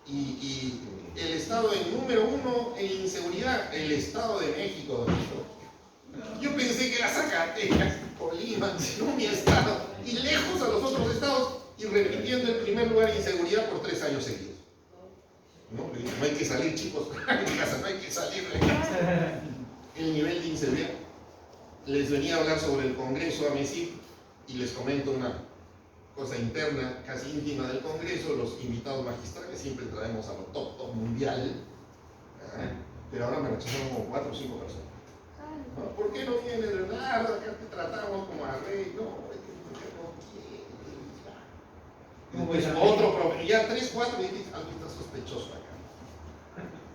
Y el estado número 1 en inseguridad, el Estado de México. Yo pensé que era Zacatecas, Colima, no mi estado, y lejos a los otros estados, y repitiendo el primer lugar en inseguridad por 3 años seguidos. No hay que salir, chicos, de casa, no hay que salir de casa. El nivel de inseguridad. Les venía a hablar sobre el Congreso a MESIF, y les comento una cosa interna, casi íntima del Congreso. Los invitados magistrales siempre traemos a lo top mundial, pero ahora me rechazaron como 4 o 5 personas. ¿No? ¿Por qué no vienes, Leonardo? Acá te tratamos como a rey. No, porque no quieres. Pues otro, ya 3, 4, y dices, algo está sospechoso acá.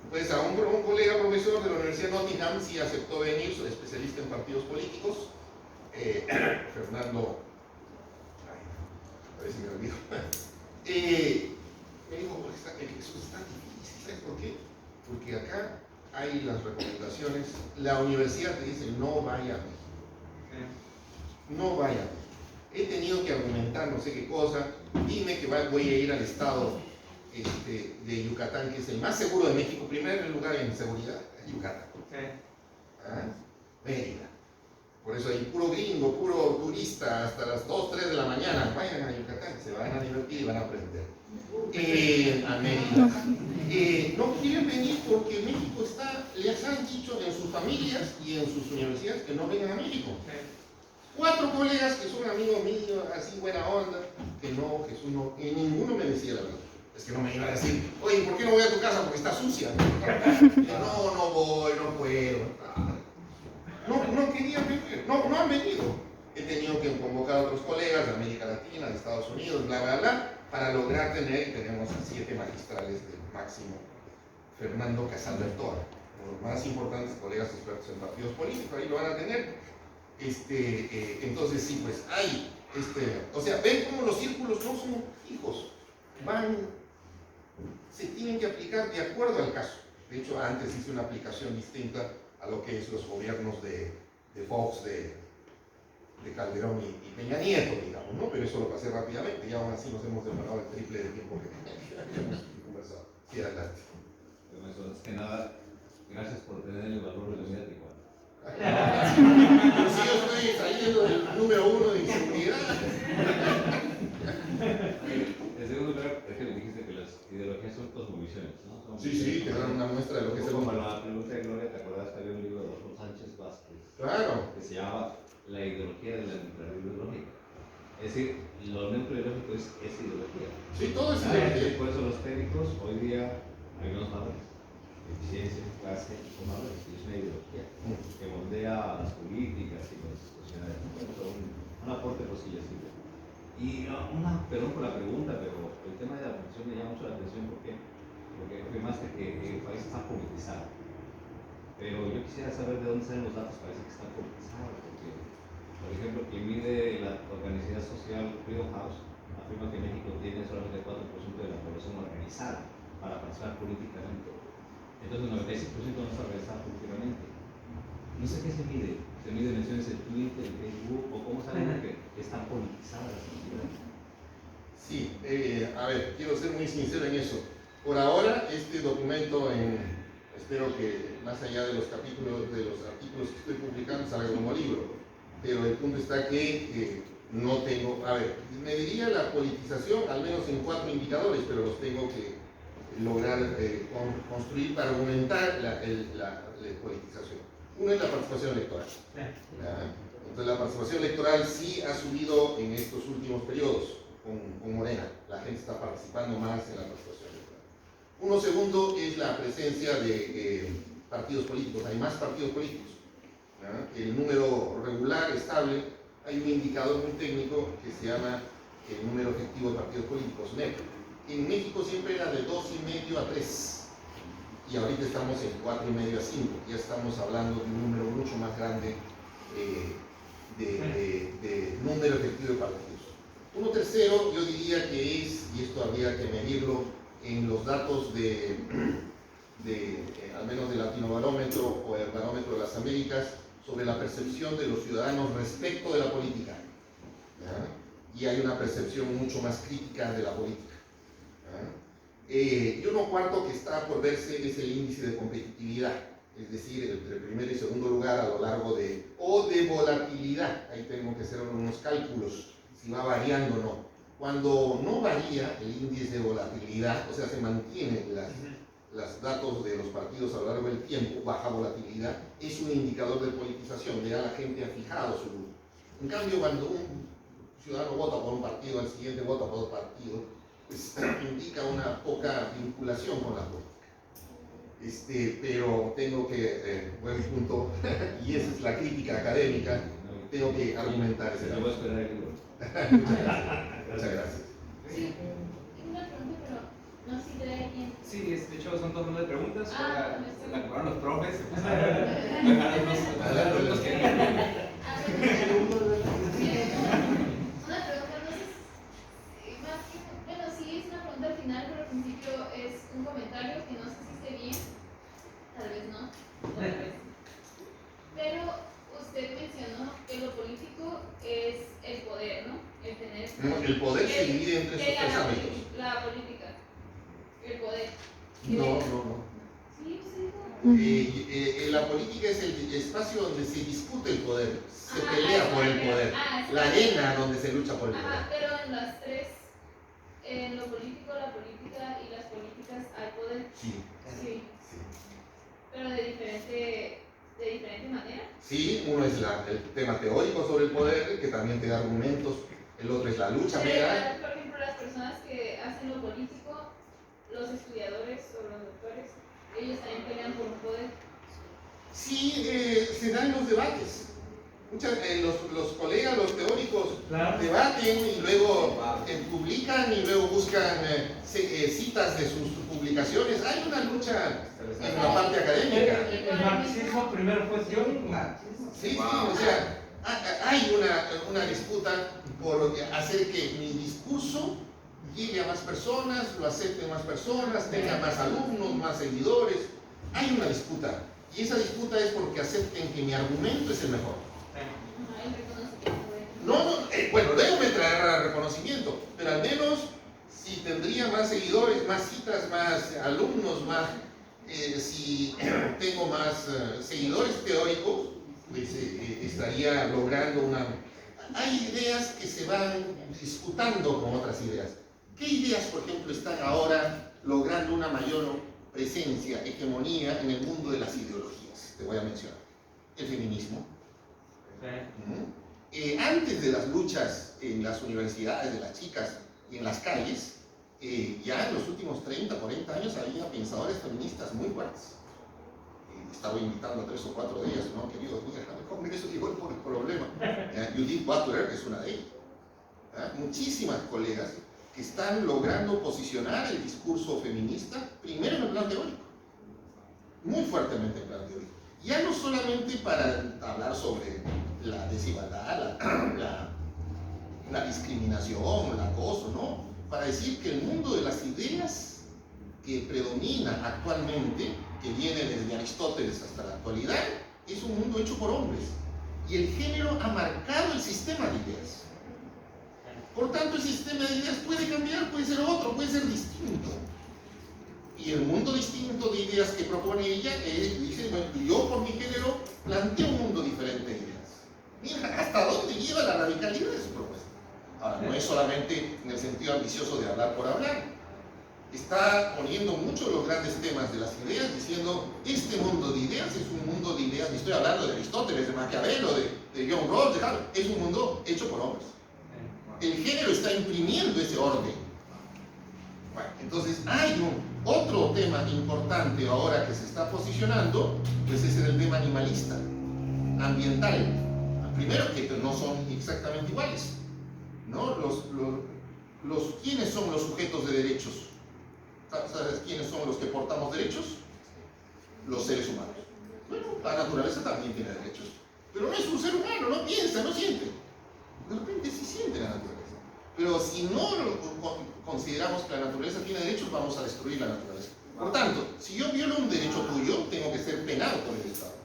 Pues a un colega profesor de la Universidad de Nottingham sí aceptó venir, soy especialista en partidos políticos, Fernando. A ver si me olvido. Me dijo, eso está difícil, ¿sabes por qué? porque acá hay las recomendaciones, la universidad te dice no vaya a México. No vaya. He tenido que argumentar no sé qué cosa, dime que voy a ir al estado de Yucatán, que es el más seguro de México, primero lugar en seguridad, Yucatán. ¿Ah? Mérida. Por eso hay puro gringo, puro turista, hasta las 2, 3 de la mañana, vayan a Yucatán, se van a divertir y van a aprender. A Mérida. No quieren venir porque México les han dicho en sus familias y en sus universidades que no vengan a México. 4 colegas que son amigos míos, así buena onda, que no, Jesús no, que ninguno me decía la verdad. Es que no me iba a decir, oye, ¿por qué no voy a tu casa? Porque está sucia. No voy, no puedo. No querían venir, no han venido. He tenido que convocar a otros colegas de América Latina, de Estados Unidos, bla, bla, bla, para lograr tenemos a 7 magistrales del máximo Fernando Casalbertoa, uno de los más importantes colegas expertos en partidos políticos, ahí lo van a tener. Entonces sí, pues hay, o sea, ven cómo los círculos no son fijos, se tienen que aplicar de acuerdo al caso. De hecho, antes hice una aplicación distinta a lo que es los gobiernos de Fox, de Calderón y Peña Nieto, digamos, ¿no? Pero eso lo pasé rápidamente, y aún así nos hemos demorado el triple de tiempo que hemos conversado. Sí, adelante. Eso es que nada, gracias por tener el valor de la vida de igual. Si yo estoy saliendo del número 1 de inseguridad. En segundo lugar, es que me dijiste que las ideologías son cosmovisiones, ¿no? Sí, te dan una muestra de lo que es el Como mundo. la pregunta de Gloria, ¿te acuerdas que había un libro de Adolfo Sánchez Vázquez? Claro. Que se llama La ideología de la neutralidad. Es decir, lo neuroideológico es ideología. Sí, todo es ideología. Por eso los técnicos hoy día hay unos valores. Eficiencia, clase, son valores. Y es una ideología que moldea las políticas y las sociedades. Un aporte posible, sí. Y perdón por la pregunta, pero el tema de la profesión me llama mucho la atención. ¿Por qué? Porque afirmaste que el país está politizado. Pero yo quisiera saber de dónde salen los datos. Parece que está politizado. Porque, por ejemplo, quien mide la organización social Freedom House afirma que México tiene solamente el 4% de la población organizada para participar políticamente. Entonces el 95% no está organizado políticamente. No sé qué se mide. ¿Se mide menciones en Twitter, en Facebook? ¿O cómo saben que están politizadas las sociedades? Sí, a ver, quiero ser muy sincero en eso. Por ahora, este documento, espero que más allá de los artículos que estoy publicando, salga como libro. Pero el punto está que no tengo, a ver, mediría la politización al menos en 4 indicadores, pero los tengo que lograr construir para aumentar la politización. Uno es la participación electoral. Entonces la participación electoral sí ha subido en estos últimos periodos con Morena. La gente está participando más en la participación electoral. Uno segundo es la presencia de partidos políticos. Hay más partidos políticos. El número regular, estable, hay un indicador muy técnico que se llama el número efectivo de partidos políticos, NEP. En México siempre era de 2,5 a 3 y ahorita estamos en 4,5 a 5. Ya estamos hablando de un número mucho más grande de número efectivo de partidos. Uno tercero, yo diría que es, y esto habría que medirlo en los datos al menos del Latinobarómetro o el Barómetro de las Américas, sobre la percepción de los ciudadanos respecto de la política. Y hay una percepción mucho más crítica de la política. Y uno cuarto que está por verse es el índice de competitividad, es decir, entre primer y segundo lugar a lo largo de volatilidad. Ahí tenemos que hacer unos cálculos, si va variando o no. Cuando no varía el índice de volatilidad, o sea, se mantienen los datos de los partidos a lo largo del tiempo, baja volatilidad, es un indicador de politización, ya la gente ha fijado su grupo. En cambio, cuando un ciudadano vota por un partido, al siguiente vota por otro partido, pues indica una poca vinculación con la política. Pero tengo que, buen punto, y esa es la crítica académica, tengo que argumentar ese Yo voy a esperar el libro. Muchas gracias. Sí, tengo una pregunta, pero no sé si te da tiempo. Sí, de hecho son 2 rondas de preguntas. Me La acabaron los profes. Una pregunta, no sé, más que, bueno, sí es una pregunta al final, pero al principio es un comentario que no sé si esté bien. el poder se divide entre esos tres ámbitos. La política, el poder. No. Sí, sí. La política es el espacio donde se discute el poder, se Ajá, pelea por el poder, la arena donde se lucha por el poder. Ajá, pero en las tres, en lo político, la política y las políticas hay poder. Sí. Sí. Pero de diferente manera. Sí, uno es el tema teórico sobre el poder, que también te da argumentos, el otro es la lucha mera. Por ejemplo, las personas que hacen lo político, los estudiadores o los doctores, ellos también pelean por un poder. Sí, se dan los debates. Los colegas, los teóricos, debaten y luego publican y luego buscan citas de sus publicaciones. Hay una lucha en la parte académica. El marxismo primero fue teórico. Sí, o sea, hay una disputa por hacer que mi discurso llegue a más personas, lo acepten más personas, tenga más alumnos, más seguidores. Hay una disputa. Y esa disputa es porque acepten que mi argumento es el mejor. Bueno, luego me traerá reconocimiento, pero al menos si tendría más seguidores, más citas, más alumnos, si tengo más seguidores teóricos, pues estaría logrando Hay ideas que se van disputando con otras ideas. ¿Qué ideas, por ejemplo, están ahora logrando una mayor presencia, hegemonía en el mundo de las ideologías? Te voy a mencionar. El feminismo. Antes de las luchas en las universidades de las chicas y en las calles, ya en los últimos 30, 40 años había pensadores feministas muy fuertes. Estaba invitando a 3 o 4 de ellas, ¿no? Querido, déjame comer eso, igual por el problema. Judith Butler es una de ellas. Muchísimas colegas que están logrando posicionar el discurso feminista primero en el plan teórico, muy fuertemente en el plan teórico. Ya no solamente para hablar sobre la desigualdad, la discriminación, el acoso, ¿no? Para decir que el mundo de las ideas que predomina actualmente, que viene desde Aristóteles hasta la actualidad, es un mundo hecho por hombres. Y el género ha marcado el sistema de ideas. Por tanto, el sistema de ideas puede cambiar, puede ser otro, puede ser distinto. Y el mundo distinto de ideas que propone ella, dice, bueno, yo por mi género planteo un mundo diferente de ideas. Mira, hasta dónde lleva la radicalidad de su propuesta. Ahora, no es solamente en el sentido ambicioso de hablar por hablar. Está poniendo mucho los grandes temas de las ideas, diciendo, este mundo de ideas es un mundo de ideas, y estoy hablando de Aristóteles, de Maquiavelo, de John Rawls, es un mundo hecho por hombres. El género está imprimiendo ese orden. Bueno, entonces hay otro tema importante ahora que se está posicionando, pues es el tema animalista, ambiental. Primero, que no son exactamente iguales, ¿no? ¿Quiénes son los sujetos de derechos? ¿Sabes quiénes son los que portamos derechos? Los seres humanos. Bueno, la naturaleza también tiene derechos, pero no es un ser humano, no piensa, no siente. De repente sí siente la naturaleza. Pero si no consideramos que la naturaleza tiene derechos, vamos a destruir la naturaleza. Por tanto, si yo violo un derecho tuyo, tengo que ser penado por el Estado.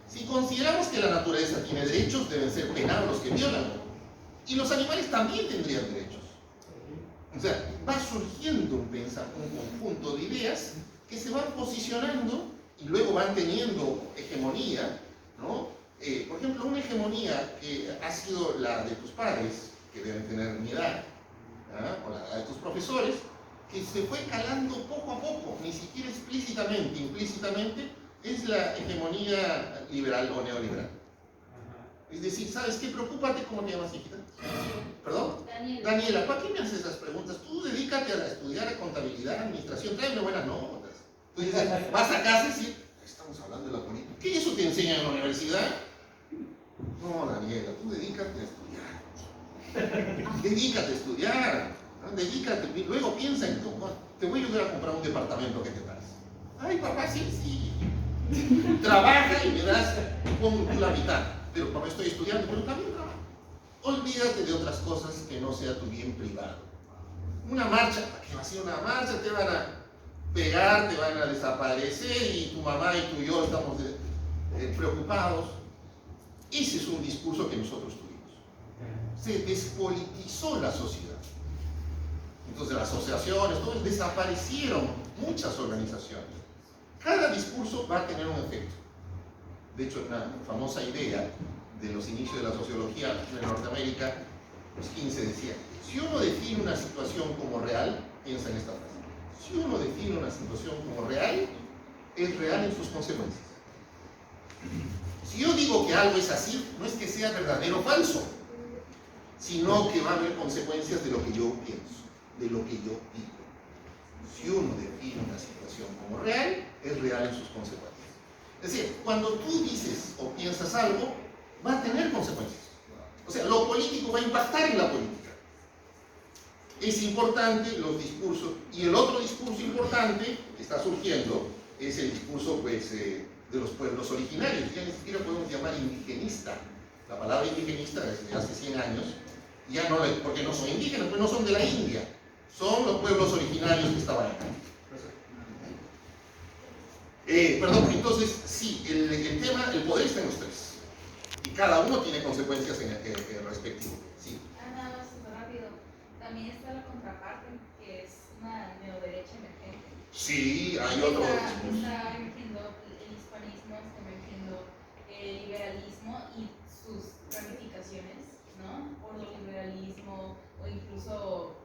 Si consideramos que la naturaleza tiene derechos, deben ser penados los que violan. Y los animales también tendrían derechos. O sea, va surgiendo un conjunto de ideas que se van posicionando y luego van teniendo hegemonía, ¿no? Por ejemplo, una hegemonía que ha sido la de tus padres, que deben tener mi edad, o la de tus profesores, que se fue calando poco a poco, ni siquiera explícitamente, implícitamente, es la hegemonía liberal o neoliberal. Es decir, ¿sabes qué? Preocúpate, ¿cómo te llamas, hijita? ¿Perdón? Daniela, ¿para qué me haces esas preguntas? Tú dedícate a estudiar a contabilidad, administración, tráeme buenas notas. Tú dices, vas a casa y dices, estamos hablando de la política. ¿Qué eso te enseña en la universidad? No, Daniela, tú dedícate a estudiar. Dedícate a estudiar. ¿No? Dedícate. Y luego piensa en tú. Te voy a ayudar a comprar un departamento, ¿qué te parece? Ay, papá, sí. Trabaja y me das, pon tú la mitad. Pero papá, estoy estudiando, pero también trabajo. Olvídate de otras cosas que no sea tu bien privado. Una marcha, ¿para qué va a ser una marcha? Te van a pegar, te van a desaparecer y tu mamá y tú y yo estamos preocupados. Ese es un discurso que nosotros tuvimos. Se despolitizó la sociedad. Entonces las asociaciones, todo, desaparecieron muchas organizaciones. Cada discurso va a tener un efecto. De hecho, una famosa idea de los inicios de la sociología en Norteamérica, los 15 decía, si uno define una situación como real, piensa en esta frase, si uno define una situación como real, es real en sus consecuencias. Si yo digo que algo es así, no es que sea verdadero o falso, sino que va a haber consecuencias de lo que yo pienso, de lo que yo digo. Si uno define una situación como real, es real en sus consecuencias. Es decir, cuando tú dices o piensas algo, va a tener consecuencias. O sea, lo político va a impactar en la política. Es importante los discursos. Y el otro discurso importante que está surgiendo es el discurso, pues, de los pueblos originarios. Ya ni siquiera podemos llamar indigenista. La palabra indigenista desde hace 100 años, ya no, porque no son indígenas, pues no son de la India. Son los pueblos originarios que estaban acá. Perdón, entonces, sí, el tema, el poder está en los tres. Y cada uno tiene consecuencias en el respectivo. Sí. Nada más súper rápido. También está la contraparte, que es una neoderecha emergente. Sí, hay otro. Está emergiendo el hispanismo, está emergiendo el liberalismo y sus ramificaciones, ¿no? Ordoliberalismo o incluso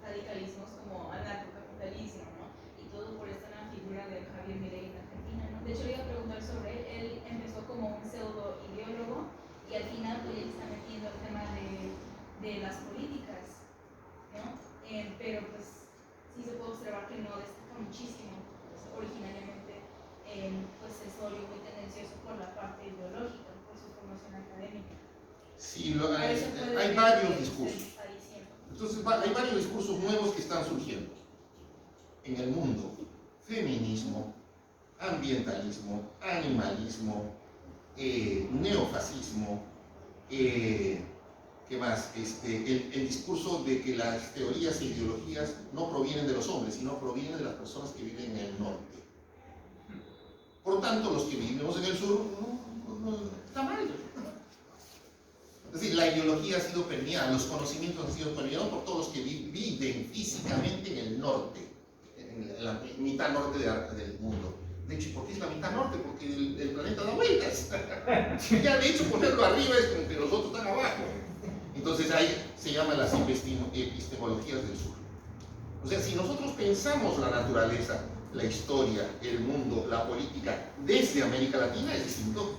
radicalismos como anarcocapitalismo, ¿no? Y todo por esta figura de Javier Milei en Argentina, ¿no? De hecho, le iba a preguntar sobre él. Él empezó como un pseudo ideólogo y al final pues, ya está metiendo el tema de las políticas, ¿no? Pero pues sí se puede observar que no destaca muchísimo. Pues, originariamente pues es sólido, muy tendencioso por la parte ideológica, por su formación académica. Sí, hay varios discursos. Entonces, hay varios discursos nuevos que están surgiendo en el mundo. Feminismo, ambientalismo, animalismo, neofascismo, ¿qué más? El discurso de que las teorías e ideologías no provienen de los hombres, sino provienen de las personas que viven en el norte. Por tanto, los que vivimos en el sur, está mal. Es decir, la ideología ha sido permeada, los conocimientos han sido permeados por todos los que viven físicamente en el norte, en la mitad norte del mundo. De hecho, ¿por qué es la mitad norte? Porque el planeta da vueltas. Ya de hecho ponerlo arriba es como que los otros están abajo. Entonces ahí se llaman las epistemologías del sur. O sea, si nosotros pensamos la naturaleza, la historia, el mundo, la política desde América Latina es distinto.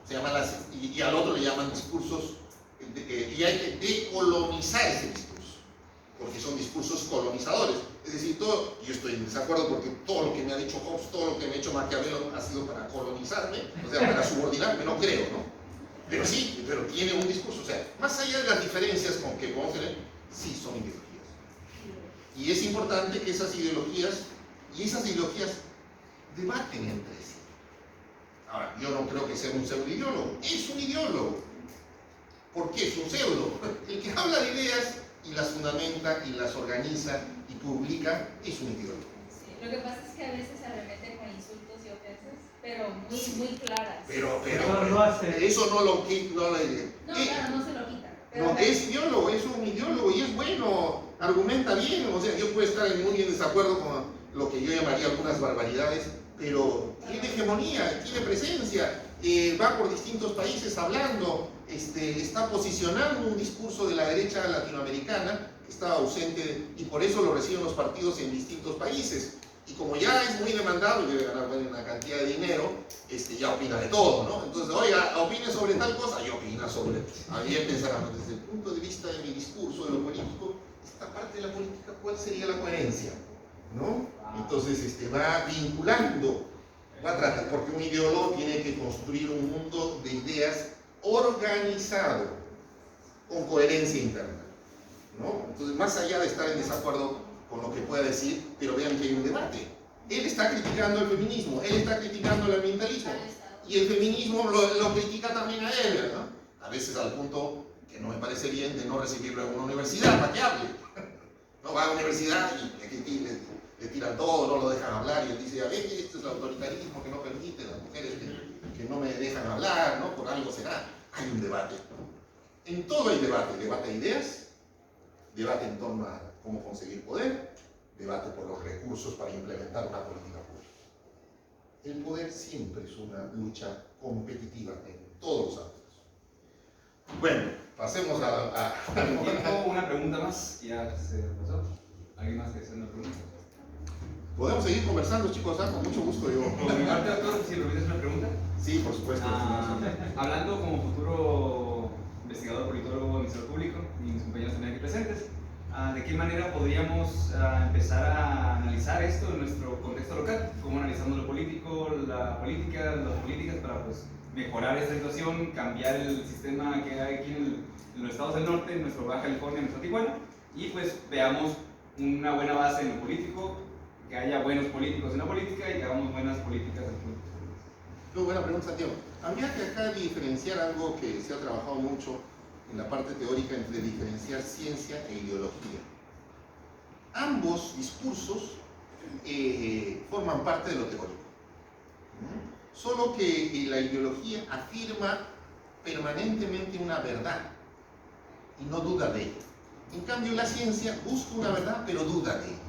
Se llaman y al otro le llaman discursos, y hay que decolonizar ese discurso, porque son discursos colonizadores. Es decir, yo estoy en desacuerdo porque todo lo que me ha dicho Hobbes, todo lo que me ha hecho Maquiavelo ha sido para colonizarme, o sea, para subordinarme, no creo, ¿no? Pero sí, pero tiene un discurso, o sea, más allá de las diferencias con que podemos tener, sí son ideologías. Y es importante que esas ideologías debaten entre sí. Ahora, yo no creo que sea un pseudo-ideólogo, es un ideólogo. ¿Por qué es un pseudo? El que habla de ideas y las fundamenta y las organiza y publica es un ideólogo. Sí, lo que pasa es que a veces se arremete con insultos y ofensas, pero muy claras. Pero no hace. Eso no lo claro, no se lo quita. No, es ideólogo, es un ideólogo y es bueno, argumenta bien. O sea, yo puedo estar muy en desacuerdo con lo que yo llamaría algunas barbaridades, pero tiene hegemonía, tiene presencia, va por distintos países hablando, está posicionando un discurso de la derecha latinoamericana que estaba ausente y por eso lo reciben los partidos en distintos países. Y como ya es muy demandado y debe ganar una cantidad de dinero, ya opina de todo, ¿no? Entonces, oiga, opine sobre tal cosa, y opina sobre. A mí pensarán, desde el punto de vista de mi discurso, de lo político, esta parte de la política, ¿cuál sería la coherencia? ¿No? Entonces, va vinculando, va a tratar, porque un ideólogo tiene que construir un mundo de ideas organizado, con coherencia interna, ¿no? Entonces, más allá de estar en desacuerdo con lo que pueda decir, pero vean que hay un debate. Él está criticando el feminismo, él está criticando el ambientalismo, y el feminismo lo critica también a él, ¿no? A veces al punto que no me parece bien de no recibirlo en una universidad para que hable. No va a la universidad y le tiran todo, no lo dejan hablar, y él dice, a ver, esto es el autoritarismo que no permite a las mujeres que no me dejan hablar, ¿no? Por algo será. Hay un debate, ¿no? En todo hay debate, debate de ideas, debate en torno a cómo conseguir poder, debate por los recursos para implementar una política pública. El poder siempre es una lucha competitiva en todos los ámbitos. Bueno, pasemos a Tengo una pregunta más, ya se pasó. ¿Alguien más que hacer una pregunta? ¿Podemos seguir conversando, chicos? Con mucho gusto yo. Por mi parte, doctor, si me permites una pregunta. Sí, por supuesto. Hablando como futuro investigador, politólogo, administrador público y mis compañeros también aquí presentes, ¿de qué manera podríamos empezar a analizar esto en nuestro contexto local? ¿Cómo analizamos lo político, la política, las políticas para pues, mejorar esta situación, cambiar el sistema que hay aquí en los estados del norte, en nuestro Baja California, en nuestra Tijuana, y pues veamos una buena base en lo político, que haya buenos políticos en la política y que hagamos buenas políticas en política? Buena pregunta, Santiago. Habría que acá diferenciar algo que se ha trabajado mucho en la parte teórica entre diferenciar ciencia e ideología. Ambos discursos forman parte de lo teórico. Solo que la ideología afirma permanentemente una verdad y no duda de ella. En cambio, la ciencia busca una verdad pero duda de ella.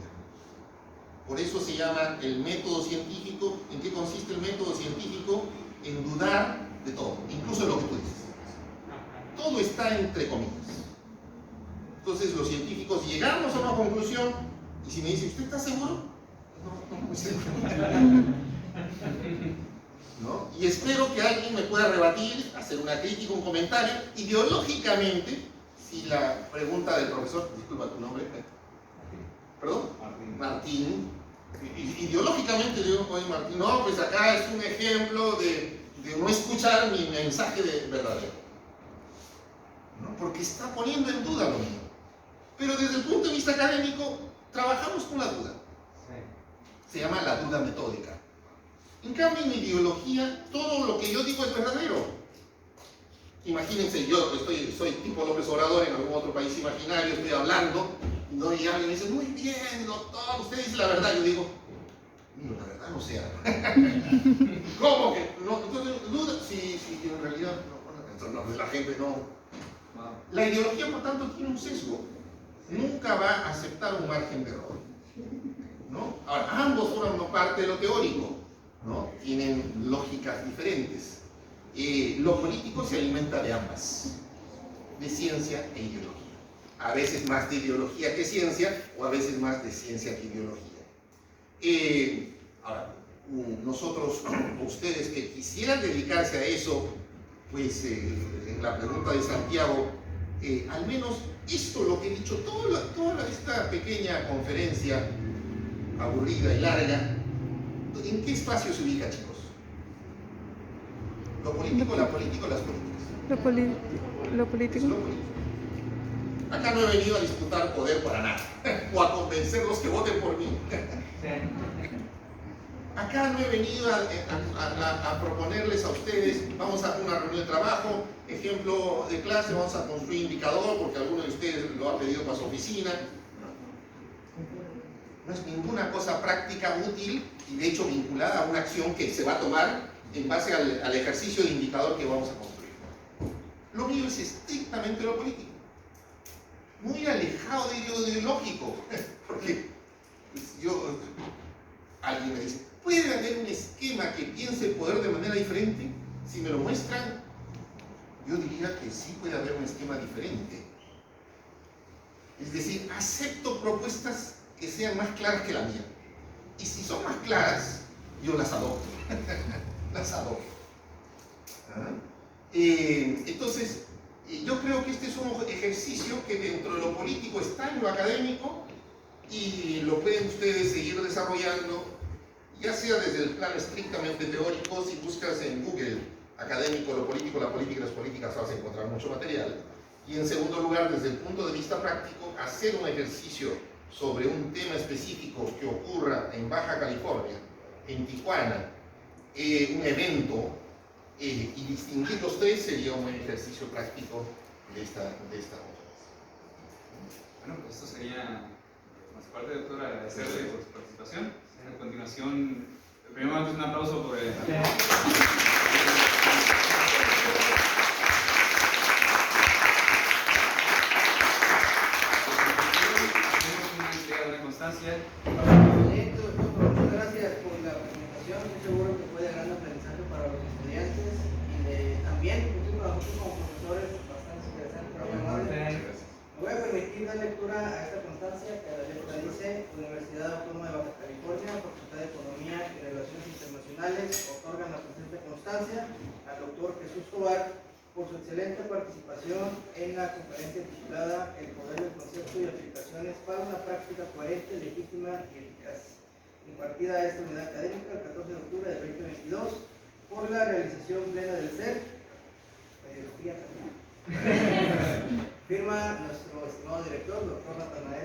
Por eso se llama el método científico. ¿En qué consiste el método científico? En dudar de todo, incluso de lo que tú dices. Todo está entre comillas. Entonces los científicos llegamos a una conclusión y si me dice, ¿usted está seguro? No muy seguro. ¿No? Y espero que alguien me pueda rebatir, hacer una crítica, un comentario. Ideológicamente, si la pregunta del profesor, disculpa tu nombre, ¿perdón? Martín. Ideológicamente digo, oye Martín, no, pues acá es un ejemplo de no escuchar mi mensaje verdadero, ¿no? Porque está poniendo en duda lo mío. Pero desde el punto de vista académico, trabajamos con la duda. Se llama la duda metódica. En cambio, en ideología, todo lo que yo digo es verdadero. Imagínense, yo soy tipo López Obrador en algún otro país imaginario, estoy hablando, ¿no? Y alguien me dice, muy bien, doctor, usted dice la verdad. Yo digo, la verdad no sea. ¿Cómo que? No, entonces, duda, sí, en realidad, no, la gente no. La ideología, por tanto, tiene un sesgo. Nunca va a aceptar un margen de error, ¿no? Ahora, ambos forman parte de lo teórico, ¿no? Tienen lógicas diferentes. Lo político se alimenta de ambas, de ciencia e ideología. A veces más de ideología que ciencia, o a veces más de ciencia que ideología. Ahora, nosotros, ustedes que quisieran dedicarse a eso, pues en la pregunta de Santiago, al menos esto, lo que he dicho, toda esta pequeña conferencia aburrida y larga, ¿en qué espacio se ubica, chicos? ¿Lo político, la política o las políticas? Lo político. Lo político. Acá no he venido a disputar poder para nada, o a convencerlos que voten por mí. Acá no he venido a proponerles a ustedes, vamos a una reunión de trabajo, ejemplo de clase, vamos a construir indicador, porque alguno de ustedes lo ha pedido para su oficina. No es ninguna cosa práctica, útil, y de hecho vinculada a una acción que se va a tomar en base al ejercicio de indicador que vamos a construir. Lo mío es estrictamente lo político, muy alejado de lo ideológico, porque pues, alguien me dice, ¿puede haber un esquema que piense el poder de manera diferente? Si me lo muestran, yo diría que sí puede haber un esquema diferente. Es decir, acepto propuestas que sean más claras que la mía. Y si son más claras, yo las adopto. Las adopto. Entonces, yo creo que este es un ejercicio que dentro de lo político está en lo académico y lo pueden ustedes seguir desarrollando, ya sea desde el plano estrictamente teórico. Si buscas en Google académico, lo político, la política y las políticas, vas a encontrar mucho material. Y en segundo lugar, desde el punto de vista práctico, hacer un ejercicio sobre un tema específico que ocurra en Baja California, en Tijuana, un evento, y distinguir los tres sería un buen ejercicio práctico de esta conferencia. Bueno, pues esto sería nuestra parte, doctor, agradecerle por su participación. A continuación, primero un aplauso por el... Universidad Autónoma de Baja California, Facultad de Economía y Relaciones Internacionales, otorgan la presente constancia al doctor Jesús Tovar por su excelente participación en la conferencia titulada El poder del concepto y aplicaciones para una práctica coherente, legítima y eficaz, impartida a esta unidad académica el 14 de octubre de 2022 por la realización plena del SER. Firma nuestro estimado director, doctor Natanael